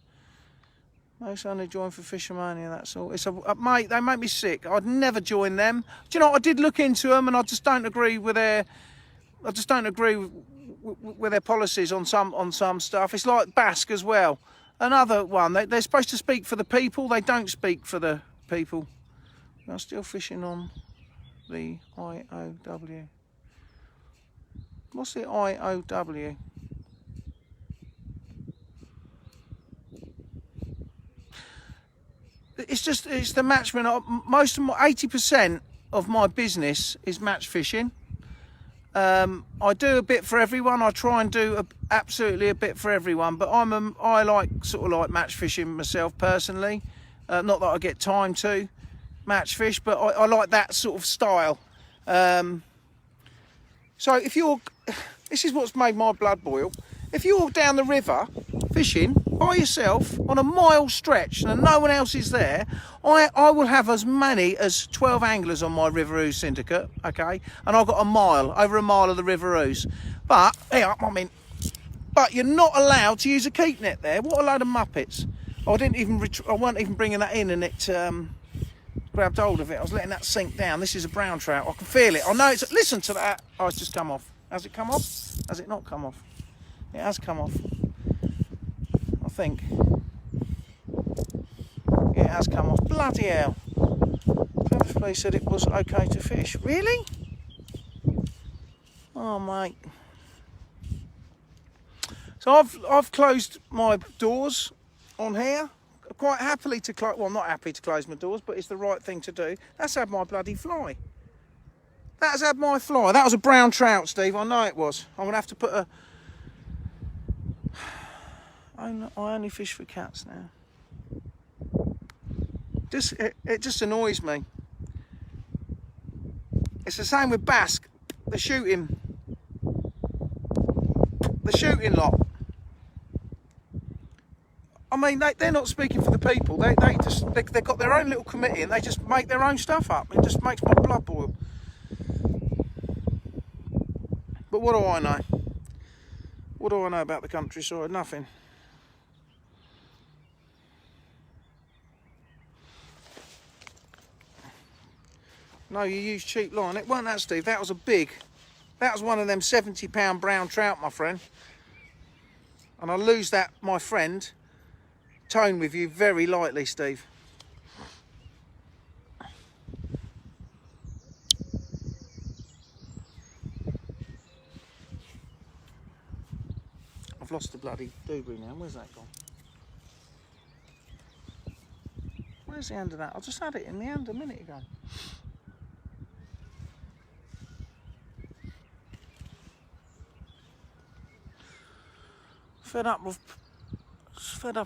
Most only join for Fishermania, that's all. It's mate, they make me sick. I'd never join them. Do you know, I did look into them, and I just don't agree with their, with their policies on some stuff. It's like Basque as well. Another one, they're supposed to speak for the people, they don't speak for the people. I'm still fishing on the IOW. What's the IOW? It's the matchman. Most of my 80% of my business is match fishing. I do a bit for everyone. I try and do absolutely a bit for everyone. But I like sort of like match fishing myself personally. Not that I get time to match fish, but I like that sort of style. So if you're, this is what's made my blood boil. If you're down the river fishing by yourself on a mile stretch and no one else is there, I will have as many as 12 anglers on my River Ouse syndicate, okay? And I've got over a mile of the River Ouse. But, but you're not allowed to use a keep net there. What a load of muppets. I wasn't even bringing that in, and it grabbed hold of it. I was letting that sink down. This is a brown trout. I can feel it. I know it's, listen to that. Oh, it's just come off. Has it come off? Has it not come off? It has come off, I think. Yeah, it has come off. Bloody hell. Plymouth Police said it was okay to fish. Really? Oh, mate. So I've closed my doors on here. Quite happily to close, well, I'm not happy to close my doors, but it's the right thing to do. That's had my bloody fly. That has had my fly. That was a brown trout, Steve. I know it was. I'm going to have to put a... I only fish for cats now. It just annoys me. It's the same with bass. The shooting lot. I mean, they're not speaking for the people. They've got their own little committee and they just make their own stuff up. It just makes my blood boil. But what do I know? What do I know about the countryside? Nothing. No, you use cheap line. It wasn't that, Steve. That was one of them 70-pound brown trout, my friend. And I lose that, my friend, tone with you very lightly, Steve. I've lost the bloody doobie now. Where's that gone? Where's the end of that? I just had it in the hand a minute ago. Fed up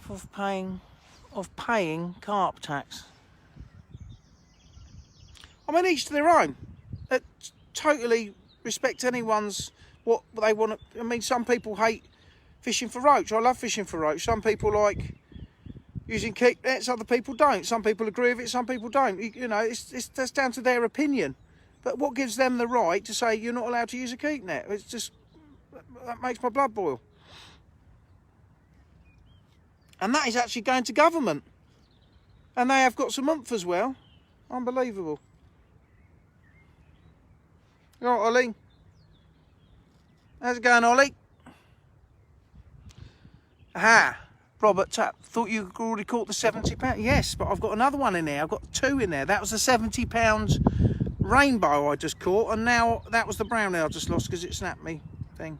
of paying carp tax. I mean, each to their own. Totally respect anyone's what they want to. I mean, some people hate fishing for roach. I love fishing for roach. Some people like using keep nets. Other people don't. Some people agree with it. Some people don't. You know, that's down to their opinion. But what gives them the right to say you're not allowed to use a keep net? It's just, that makes my blood boil. And that is actually going to government. And they have got some oomph as well. Unbelievable. You all right, Ollie? How's it going, Ollie? Aha. Robert Tapp, thought you already caught the 70-pound. Yes, but I've got another one in there. I've got two in there. That was the 70-pound rainbow I just caught. And now that was the brownie I just lost because it snapped me thing.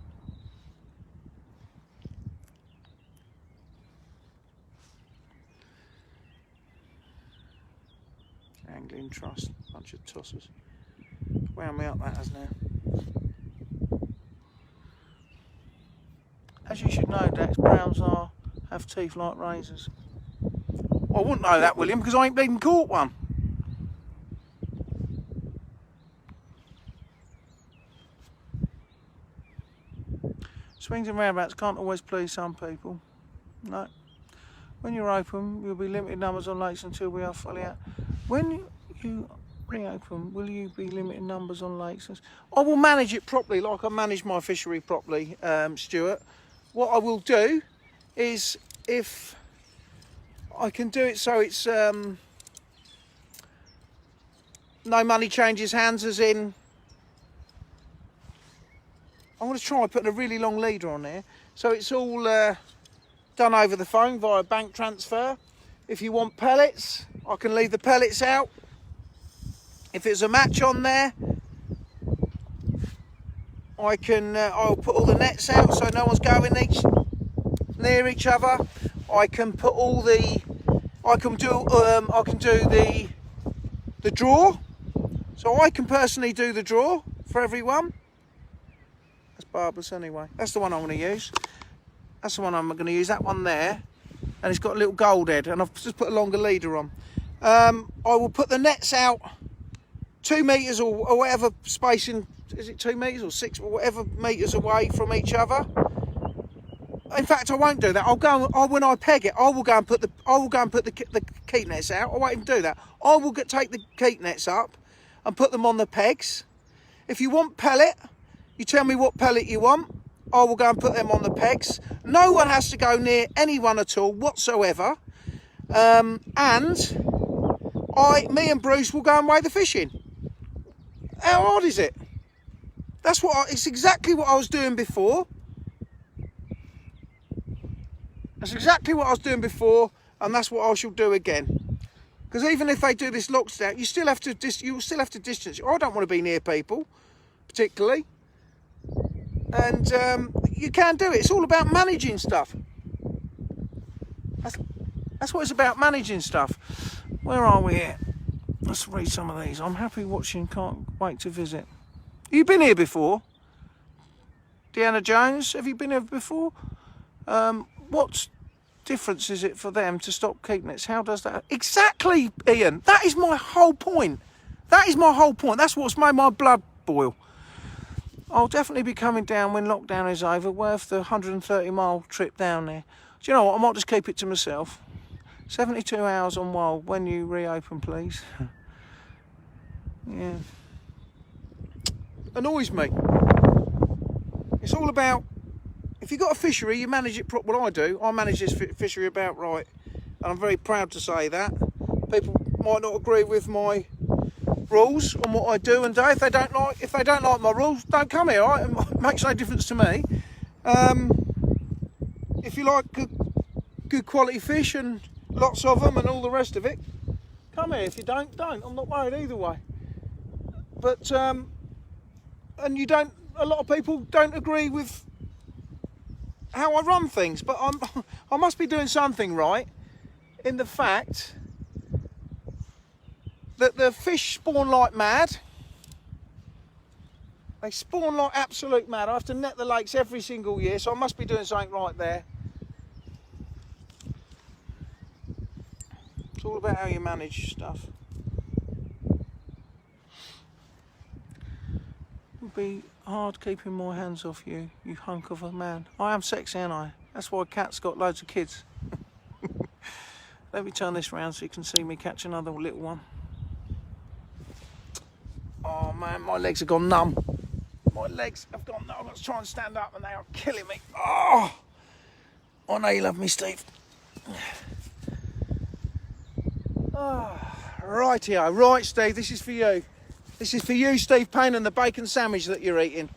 Angling Trust, bunch of tossers. Wound me up that has now. As you should know, Dax, browns have teeth like razors. Well, I wouldn't know that, William, because I ain't even caught one. Swings and roundabouts can't always please some people. No. When you're open, you'll be limited numbers on lakes until we are fully out. When you reopen, will you be limited numbers on lakes? I will manage it properly, like I manage my fishery properly, Stuart. What I will do is, if I can do it so it's no money changes hands, as in, I'm going to try putting a really long leader on there, so it's all done over the phone via bank transfer. If you want pellets, I can leave the pellets out. If there's a match on there, I'll put all the nets out so no one's going near each other. I can put all the, I can do the draw. So I can personally do the draw for everyone. barbless anyway. That's the one I'm going to use. That's the one I'm going to use. That one there, and it's got a little gold head, and I've just put a longer leader on. I will put the nets out 2 metres or whatever spacing. Is it 2 metres or 6 or whatever metres away from each other? In fact, I won't do that. When I peg it, I will go and put the keep nets out. I won't even do that. I will take the keep nets up and put them on the pegs. If you want pellet, you tell me what pellet you want. I will go and put them on the pegs. No one has to go near anyone at all whatsoever. And me and Bruce will go and weigh the fish in. How hard is it? It's exactly what I was doing before. That's exactly what I was doing before, and that's what I shall do again. Because even if they do this lockdown, you still have to distance. I don't want to be near people, particularly. And you can do it. It's all about managing stuff. That's what it's about, managing stuff. Where are we here? Let's read some of these. I'm happy watching, can't wait to visit. You been here before? Deanna Jones, have you been here before? What difference is it for them to stop keep nets? How does that... Exactly, Ian. That is my whole point. That is my whole point. That's what's made my blood boil. I'll definitely be coming down when lockdown is over. Worth the 130-mile trip down there. Do you know what? I might just keep it to myself. 72 hours on Wild. When you reopen, please. Yeah. Annoys me. It's all about... If you've got a fishery, you manage it properly. Well, I do. I manage this fishery about right. And I'm very proud to say that. People might not agree with my rules on what I do and do. If they don't like my rules, don't come here. Right? It makes no difference to me. If you like good quality fish and lots of them and all the rest of it, come here. If you don't. I'm not worried either way. But and you don't. A lot of people don't agree with how I run things, but I must be doing something right in the fact that the fish spawn like mad. They spawn like absolute mad. I have to net the lakes every single year, so I must be doing something right there. It's all about how you manage stuff. It'll be hard keeping my hands off you, you hunk of a man. I am sexy, ain't I? That's why Kat's got loads of kids. Let me turn this round so you can see me catch another little one. Oh man, my legs have gone numb. My legs have gone numb. I've got to try and stand up and they are killing me. Oh, I know you love me, Steve. Oh, rightio. Right, Steve, this is for you. This is for you, Steve Payne, and the bacon sandwich that you're eating.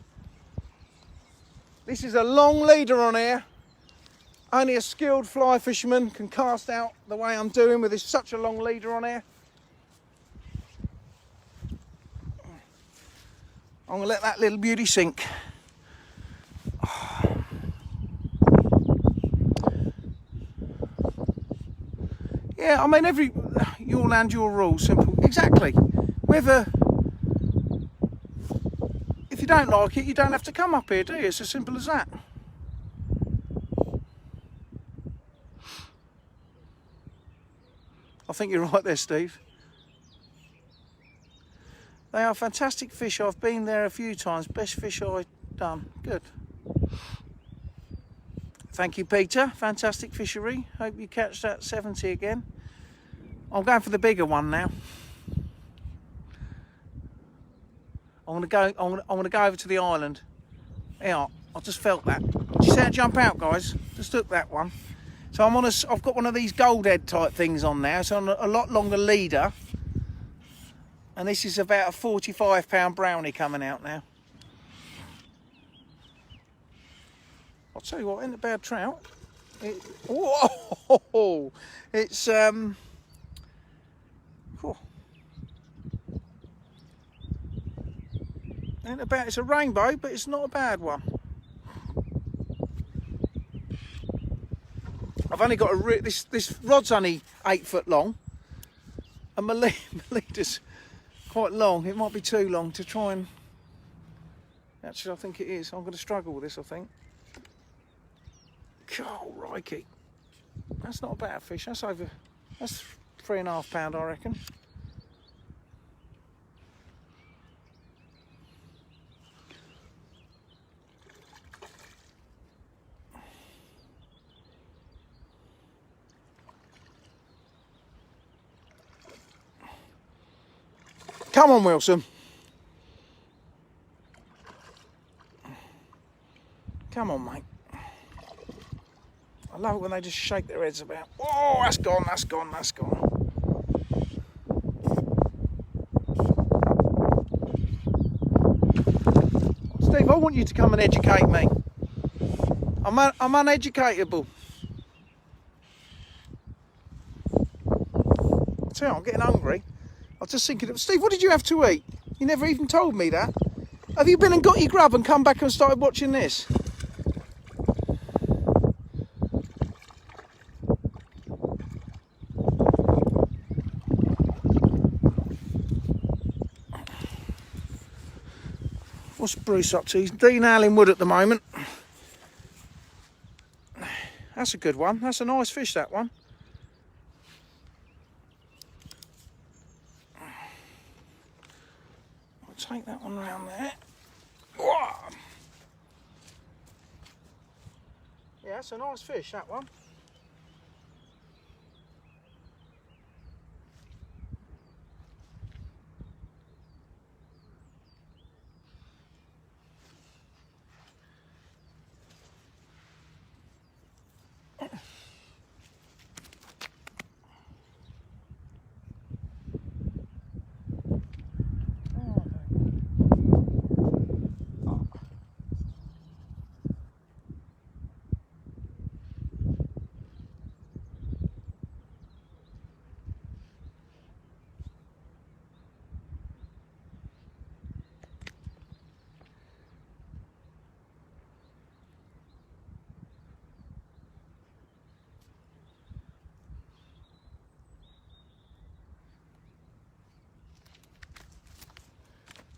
This is a long leader on here. Only a skilled fly fisherman can cast out the way I'm doing with such a long leader on here. I'm going to let that little beauty sink. Yeah, I mean, your land, your rules, simple. Exactly. Whether... If you don't like it, you don't have to come up here, do you? It's as simple as that. I think you're right there, Steve. They are fantastic fish. I've been there a few times. Best fish I've done. Good. Thank you, Peter. Fantastic fishery. Hope you catch that 70 again. I'm going for the bigger one now. I'm gonna go over to the island. Yeah, I just felt that. Did you see it jump out, guys? Just took that one. So I've got one of these gold head type things on now. So on a lot longer leader. And this is about a 45-pound brownie coming out now. I'll tell you what, isn't it a bad trout? Whoa! It's cool. It's a rainbow, but it's not a bad one. I've only got this rod's only 8 foot long, and my leader's quite long. It might be too long to try and Actually, I think it is. I'm going to struggle with this, I think. Oh, crikey. That's not a bad fish. That's 3.5 pound, I reckon. Come on, Wilson. Come on, mate. I love it when they just shake their heads about. Oh, that's gone, that's gone, that's gone. Steve, I want you to come and educate me. I'm uneducatable. I tell you, I'm getting hungry. I was just thinking, Steve, what did you have to eat? You never even told me that. Have you been and got your grub and come back and started watching this? What's Bruce up to? He's denailing wood at the moment. That's a good one. That's a nice fish, that one. I'll take that one round there. Whoa. Yeah, that's a nice fish, that one.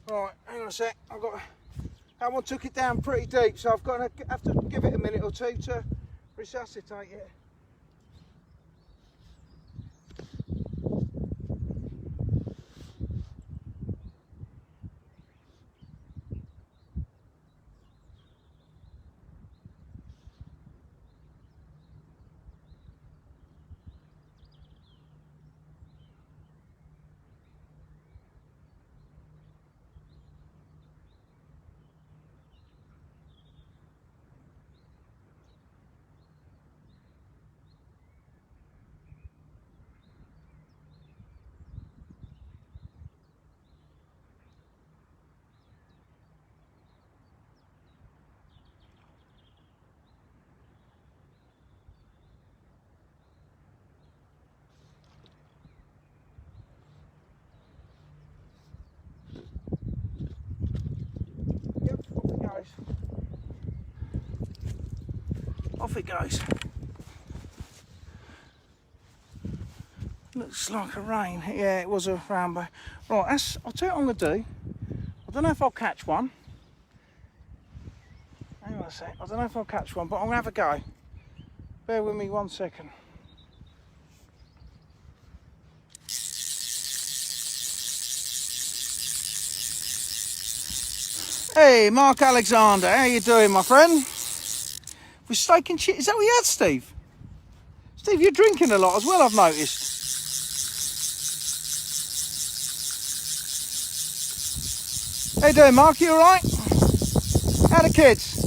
Right, hang on a sec. That one took it down pretty deep, so I've got to have to give it a minute or two to resuscitate it. Yep, off it goes. Off it goes. Looks like a rain. Yeah, it was a rainbow. Right, I'll tell you what I'm going to do. I don't know if I'll catch one. Hang on a sec. I don't know if I'll catch one, but I'm going to have a go. Bear with me 1 second. Hey, Mark Alexander, how you doing, my friend? We're staking shit. Is that what you had, Steve? Steve, you're drinking a lot as well, I've noticed. How you doing, Mark? You all right? How the kids?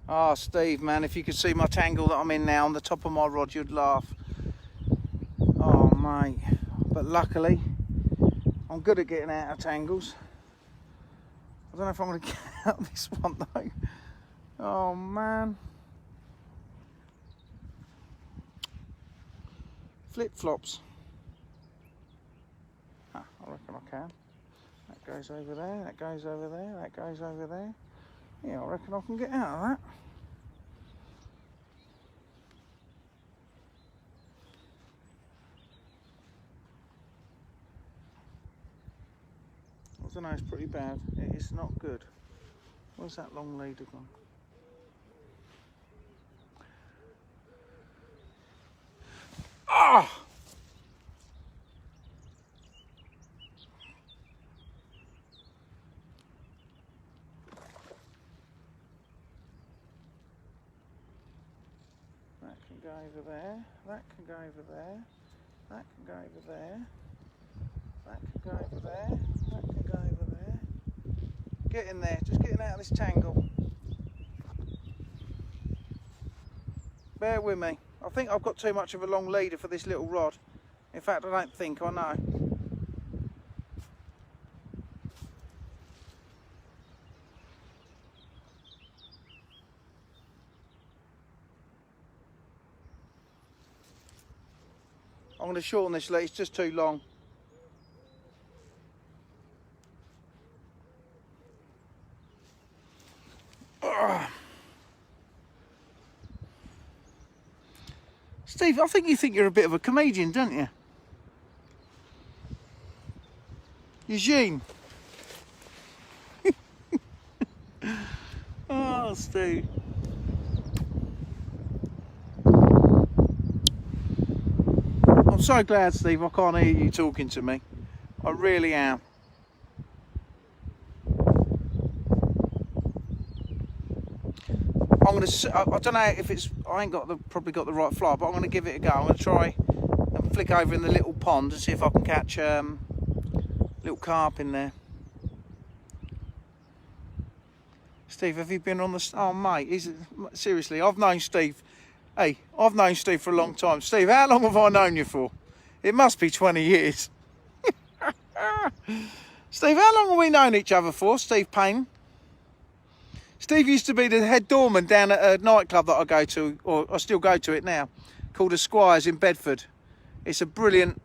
Oh, Steve, man, if you could see my tangle that I'm in now on the top of my rod, you'd laugh. Oh, mate. But luckily, I'm good at getting out of tangles. I don't know if I'm going to get out of this one, though. Oh, man. Flip-flops. Ah, I reckon I can. That goes over there, that goes over there, that goes over there. Yeah, I reckon I can get out of that. don't know, it's pretty bad. It's not good. Where's that long leader gone? Ah! That can go over there. That can go over there. That can go over there. That can go over there. That can go over there. Get in there. Just getting out of this tangle. Bear with me. I think I've got too much of a long leader for this little rod. In fact, I don't think, I know. I'm going to shorten this lead, it's just too long. Steve, I think you think you're a bit of a comedian, don't you? Eugene. Oh, Steve. I'm so glad, Steve, I can't hear you talking to me. I really am. I'm gonna. I don't know if it's. I ain't got probably got the right fly, but I'm gonna give it a go. I'm gonna try and flick over in the little pond and see if I can catch little carp in there. Steve, have you been on the? Oh, mate, seriously, I've known Steve. Hey, I've known Steve for a long time. Steve, how long have I known you for? It must be 20 years. Steve, how long have we known each other for? Steve Payne. Steve used to be the head doorman down at a nightclub that I go to, or I still go to it now, called the Squires in Bedford. It's a brilliant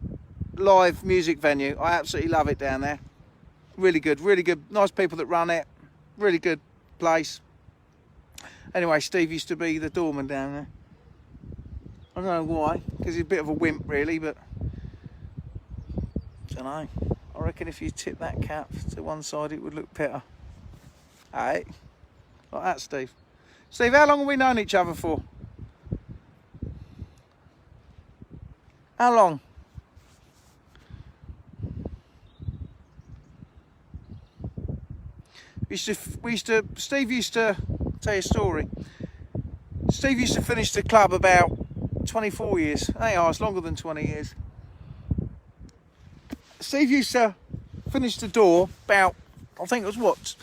live music venue. I absolutely love it down there. Really good, nice people that run it. Really good place. Anyway, Steve used to be the doorman down there. I don't know why, because he's a bit of a wimp really, but I don't know. I reckon if you tip that cap to one side it would look better. Hey. Like that, Steve. Steve, how long have we known each other for? How long? Steve used to tell you a story. Steve used to finish the club about 24 years. Hey, it's longer than 20 years. Steve used to finish the door about, I think it was what?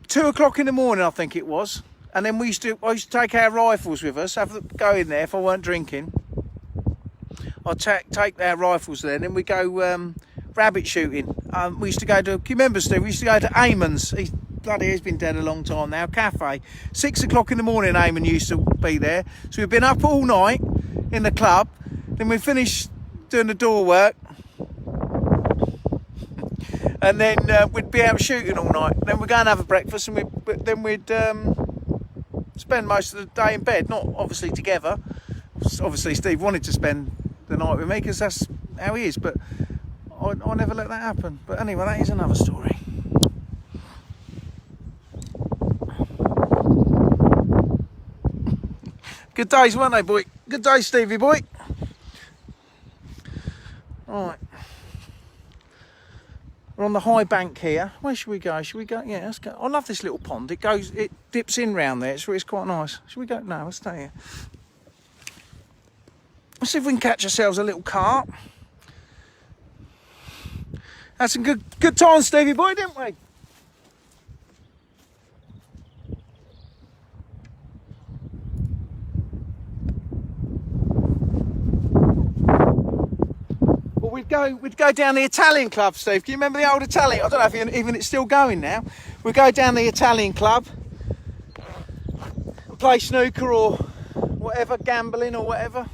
2 o'clock in the morning, I think it was, and then I used to take our rifles with us, go in there if I weren't drinking. I'd take our rifles there, and then we go rabbit shooting. We used to go to, can you remember, Steve? We used to go to Eamon's. He's been dead a long time now. Cafe. 6 o'clock in the morning, Eamon used to be there. So we've been up all night in the club. Then we finished doing the door work. And then we'd be out shooting all night. Then we'd go and have a breakfast, and then we'd spend most of the day in bed. Not obviously together. Obviously, Steve wanted to spend the night with me because that's how he is. But I never let that happen. But anyway, that is another story. Good days, weren't they, boy? Good days, Stevie boy. Right. We're on the high bank here. Where should we go? Should we go? Yeah, let's go. I love this little pond. It dips in round there. It's quite nice. Should we go? No, let's stay here. Let's see if we can catch ourselves a little carp. Had some good times, Stevie boy, didn't we? We'd go down the Italian club, Steve. Can you remember the old Italian? I don't know if even it's still going now. We'd go down the Italian club and play snooker or whatever, gambling or whatever.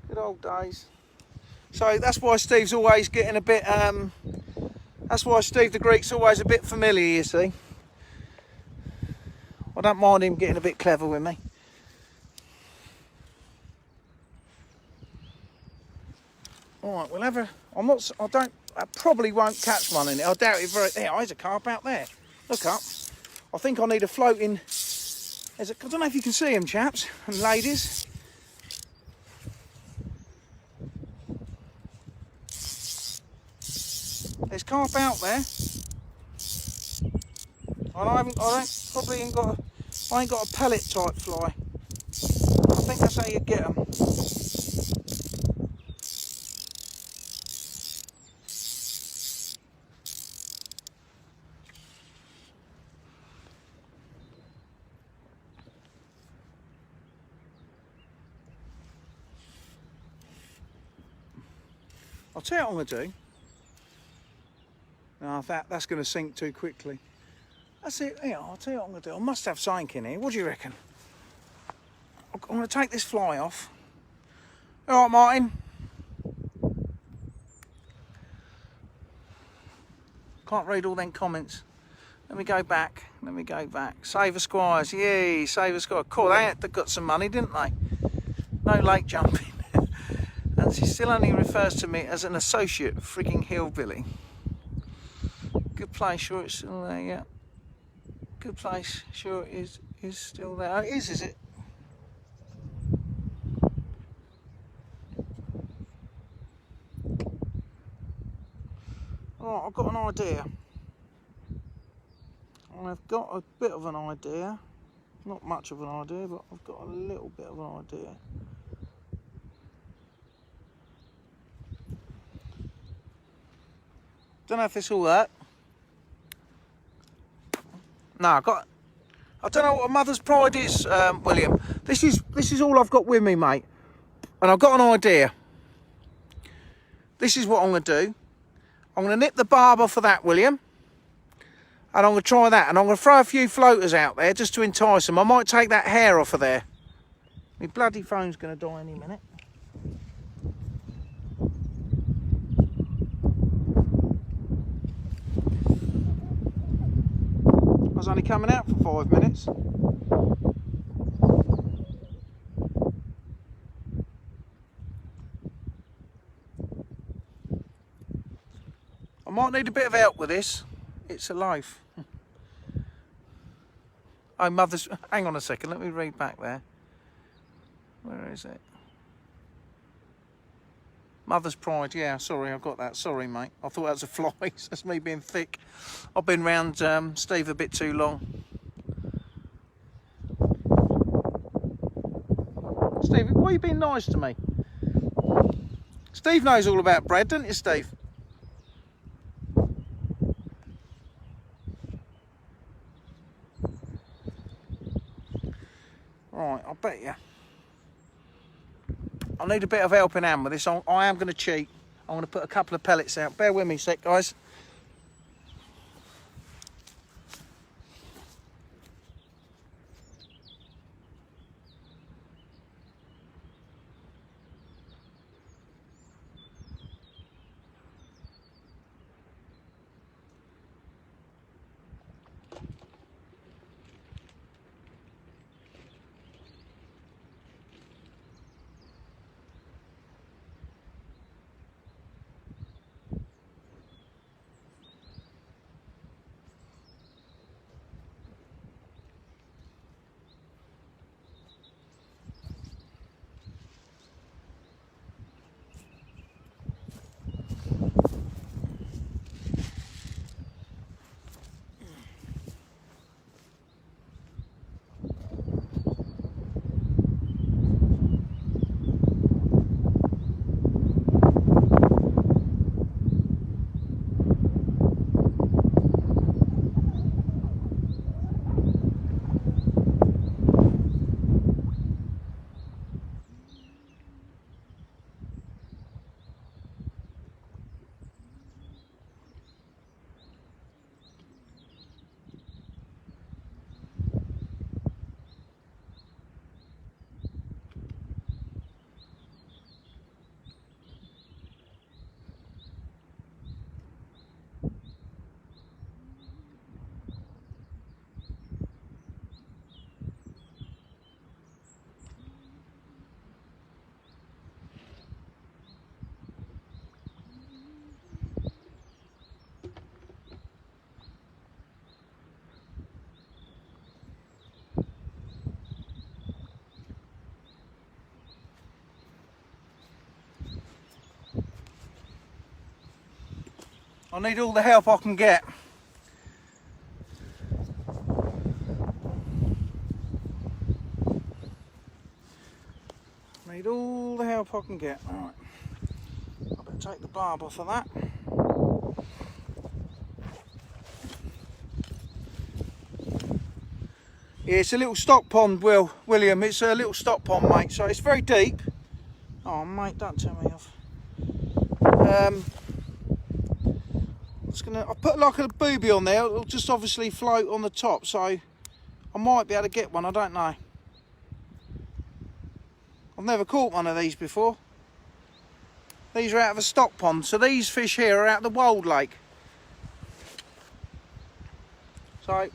Good old days. So that's why Steve's always getting a bit, that's why Steve the Greek's always a bit familiar, you see. I don't mind him getting a bit clever with me. All right, we'll have a. I probably won't catch one in it. I doubt it very. There's a carp out there. Look up. I think I need a floating. I don't know if you can see them, chaps and ladies. There's carp out there. And I ain't got a pellet type fly. I think that's how you get them. I'll tell you what I'm going to do. No, that's going to sink too quickly. That's it. Yeah, I'll tell you what I'm going to do. I must have something in here. What do you reckon? I'm going to take this fly off. All right, Martin. Can't read all them comments. Let me go back. Saver Squires. Yay, Saver Squires. Cool, they got some money, didn't they? No lake jumping. And she still only refers to me as an associate frigging hillbilly. Good place, sure it's still there, yeah. Good place, sure it is still there. Oh, it is it? Alright, I've got an idea. I've got a bit of an idea. Not much of an idea, but I've got a little bit of an idea. Don't know if this will work. No, I don't know what a mother's pride is, William. This is all I've got with me, mate. And I've got an idea. This is what I'm going to do. I'm going to nip the barb off of that, William. And I'm going to try that. And I'm going to throw a few floaters out there just to entice them. I might take that hair off of there. My bloody phone's going to die any minute. I was only coming out for 5 minutes. I might need a bit of help with this. It's a loaf. Oh, mother's... Hang on a second, let me read back there. Where is it? Mother's pride, yeah, sorry, I've got that. Sorry, mate. I thought that was a fly. That's me being thick. I've been round Steve a bit too long. Steve, why are you being nice to me? Steve knows all about bread, doesn't you, Steve? Right, I bet you. I need a bit of helping hand with this. I am going to cheat. I'm going to put a couple of pellets out. Bear with me a sec, guys. I need all the help I can get. Need all the help I can get. Alright. I better take the barb off of that. Yeah, it's a little stock pond, William. It's a little stock pond, mate. So it's very deep. Oh, mate, don't turn me off. I put like a booby on there. It'll just obviously float on the top, so I might be able to get one. I don't know. I've never caught one of these before. These are out of a stock pond, so these fish here are out of the Wold Lake. So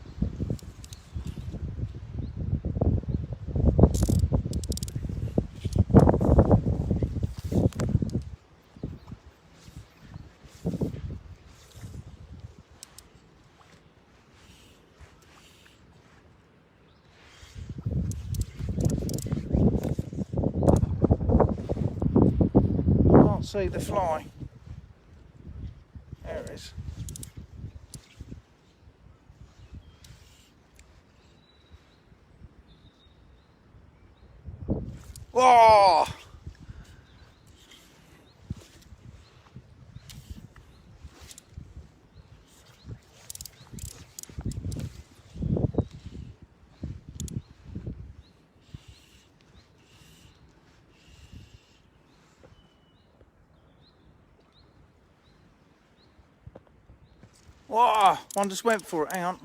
can't see the fly. There it is. Whoa! Whoa! One just went for it. Hang on.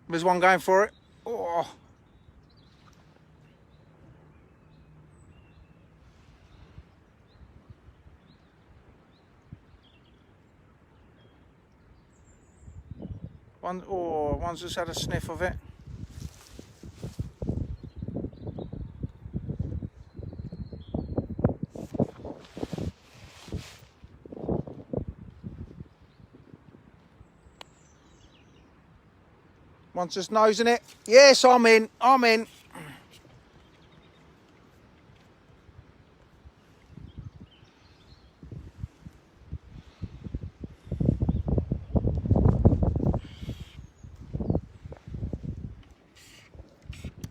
There's one going for it. Oh. One's just had a sniff of it. One's just nosing it. Yes, I'm in. I'm in.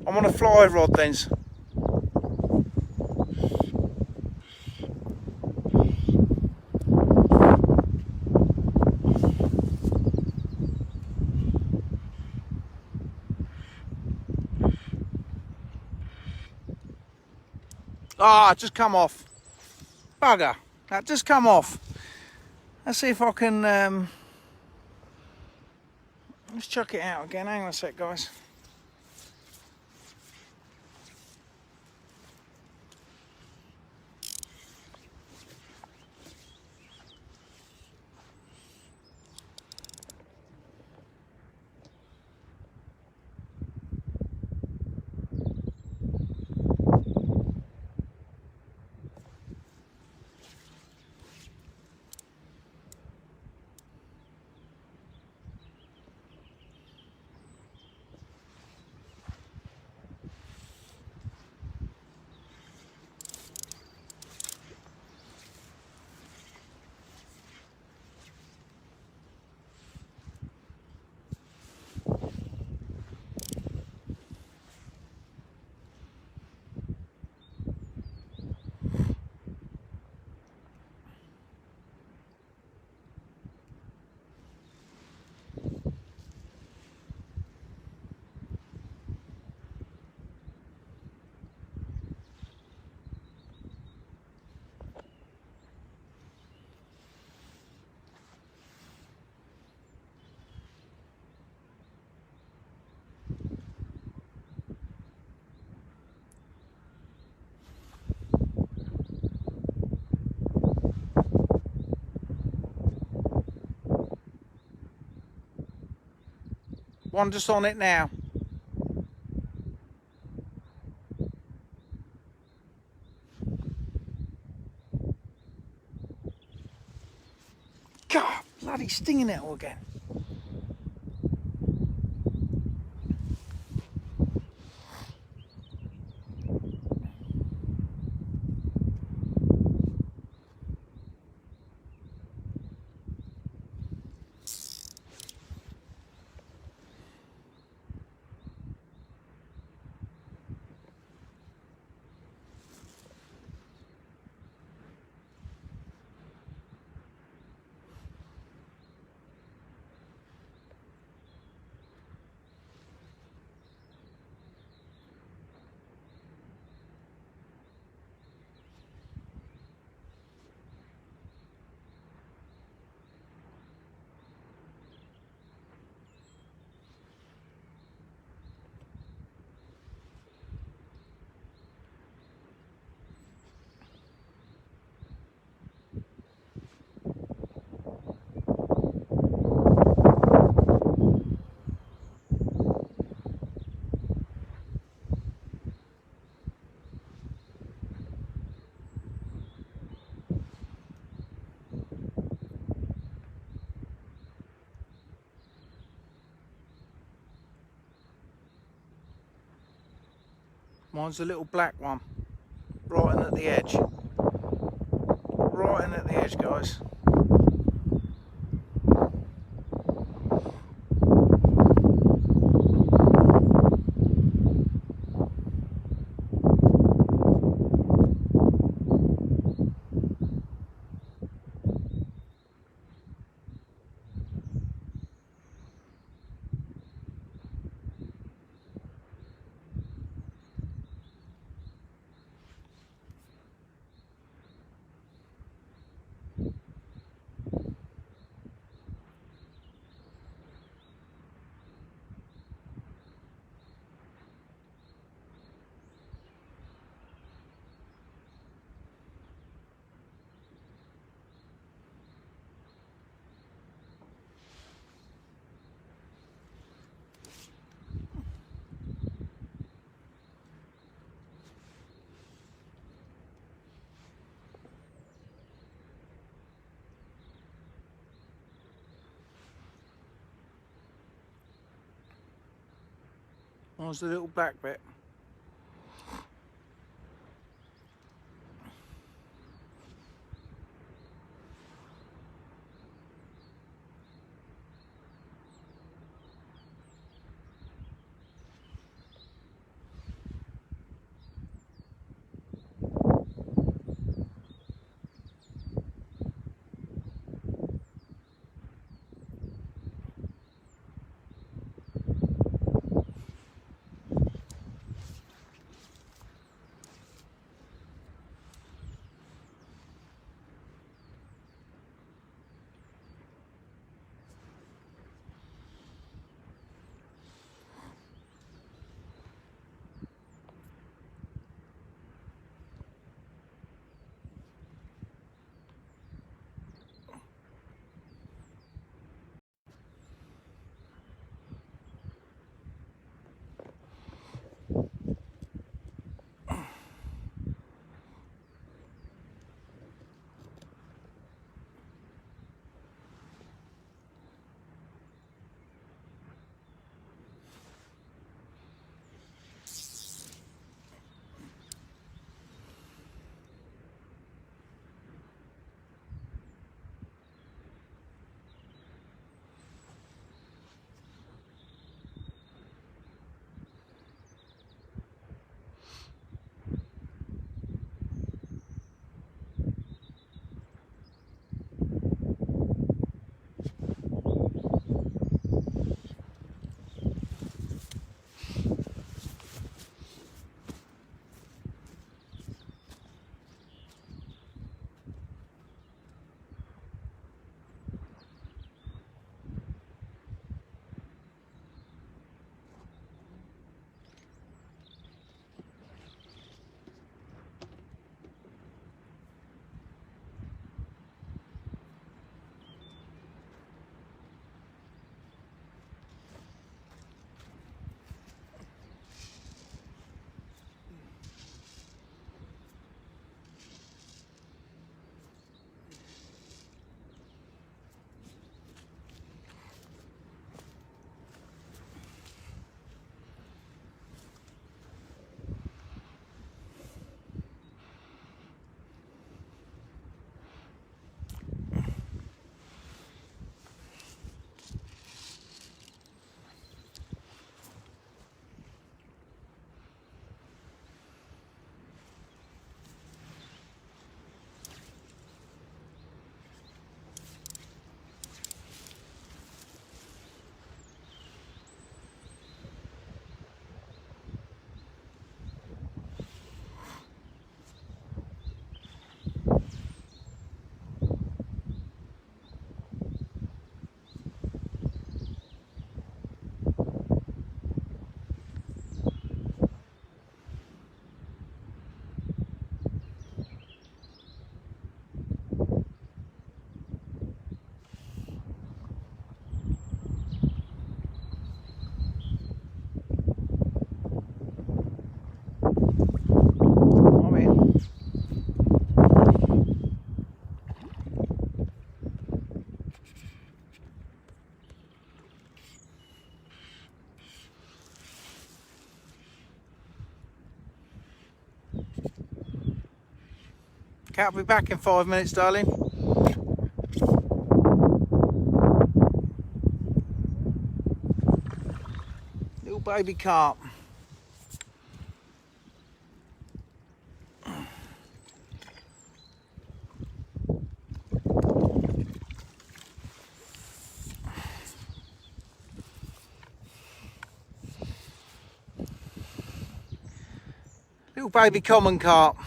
I'm on a fly rod then. Ah, just come off. Bugger. That just come off. Let's see if I can let's chuck it out again. Hang on a sec, guys. One just on it now. God, bloody stinging nettle again. Mine's a little black one, right in at the edge. Right in at the edge, guys. Mine's the little black bit. Cat will be back in 5 minutes, darling. Little baby carp. Little baby common carp.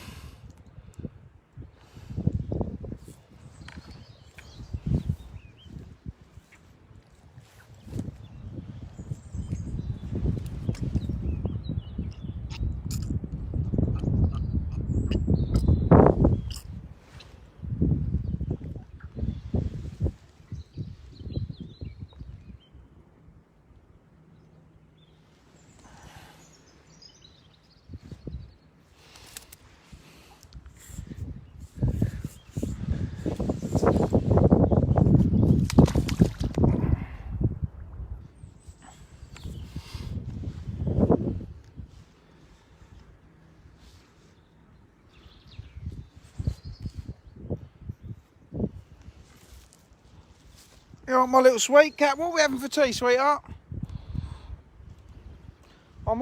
You want my little sweet cat? What are we having for tea, sweetheart? I'm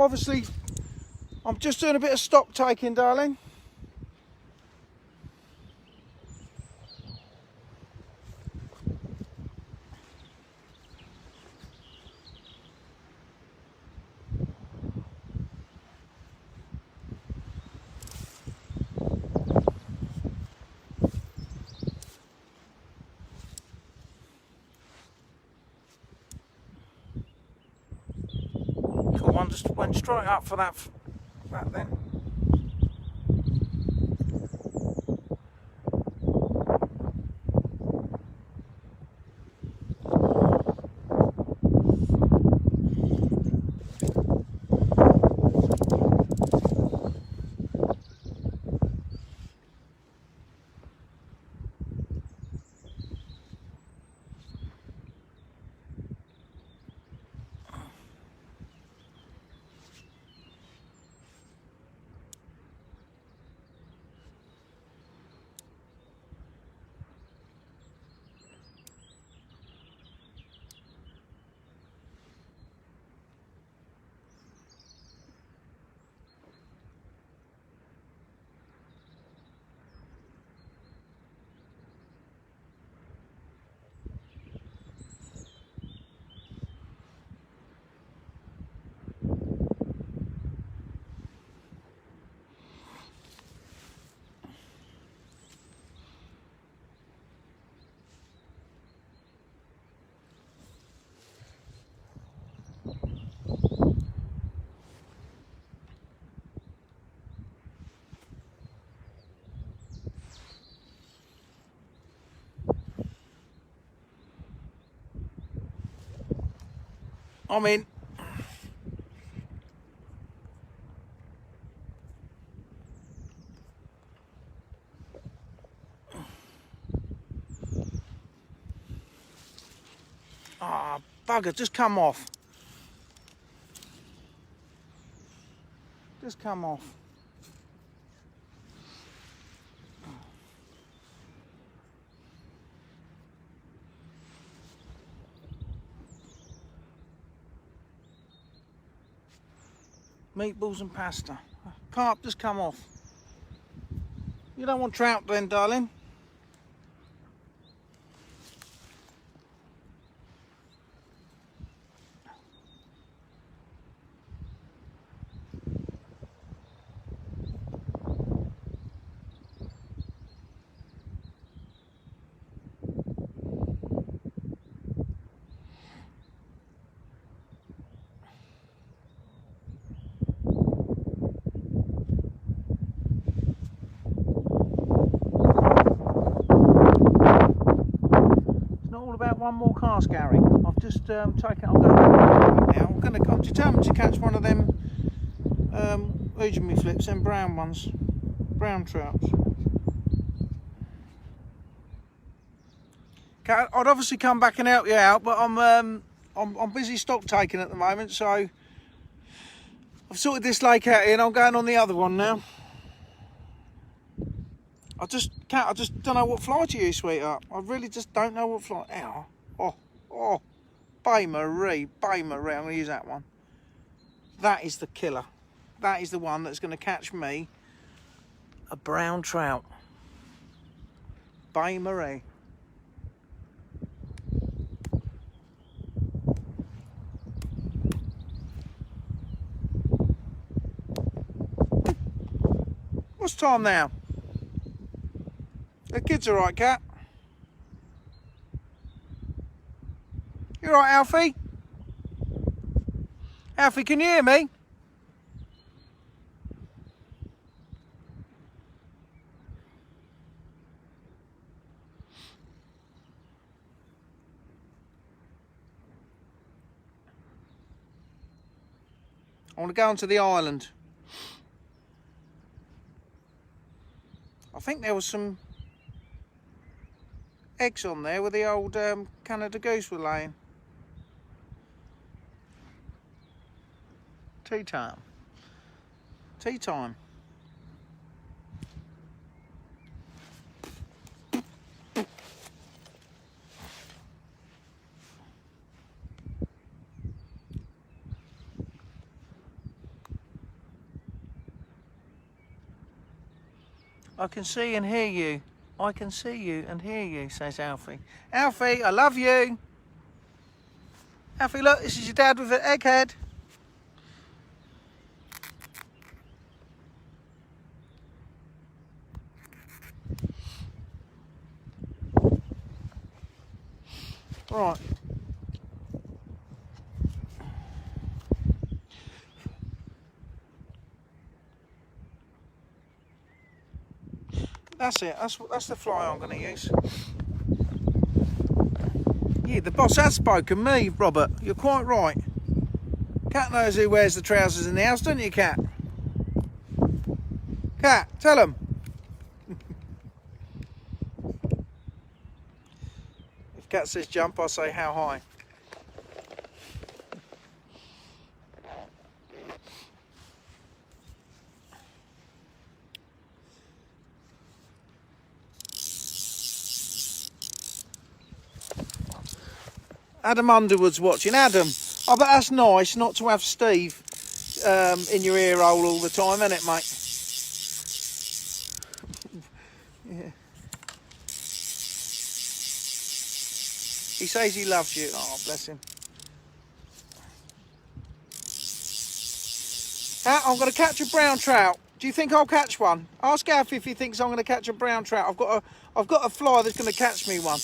just doing a bit of stock taking, darling. Cool, one just went straight up for that then. I'm in. Ah, bugger, just come off. Just come off. Meatballs and pasta. Carp, just come off. You don't want trout then, darling? About one more cast, Gary. I've just taken. I'm going now. I'm determined to catch one of them Ujimi flips, them brown ones, brown trouts. I'd obviously come back and help you out, but I'm busy stock taking at the moment, so I've sorted this lake out here and I'm going on the other one now. I just can't. I just don't know what fly to use, sweetheart. I really just don't know what fly. Ow. Oh. Bay Marie. I'm going to use that one. That is the killer. That is the one that's going to catch me a brown trout. Bay Marie. What's time now? The kid's alright, Cat. You alright, Alfie? Alfie, can you hear me? I want to go onto the island. I think there was some eggs on there where the old Canada goose were laying. Tea time. Tea time. I can see and hear you. I can see you and hear you, says Alfie. Alfie, I love you. Alfie, look, this is your dad with an egghead. Right. That's it. That's the fly I'm going to use. Yeah, the boss has spoken. Me, Robert. You're quite right. Cat knows who wears the trousers in the house, don't you, Cat? Cat, tell him. If Cat says jump, I'll say how high. Adam Underwood's watching. Adam, I bet that's nice not to have Steve in your ear hole all the time, isn't it, mate? Yeah. He says he loves you. Oh, bless him. I'm going to catch a brown trout. Do you think I'll catch one? Ask Alfie if he thinks I'm going to catch a brown trout. I've got a fly that's going to catch me one.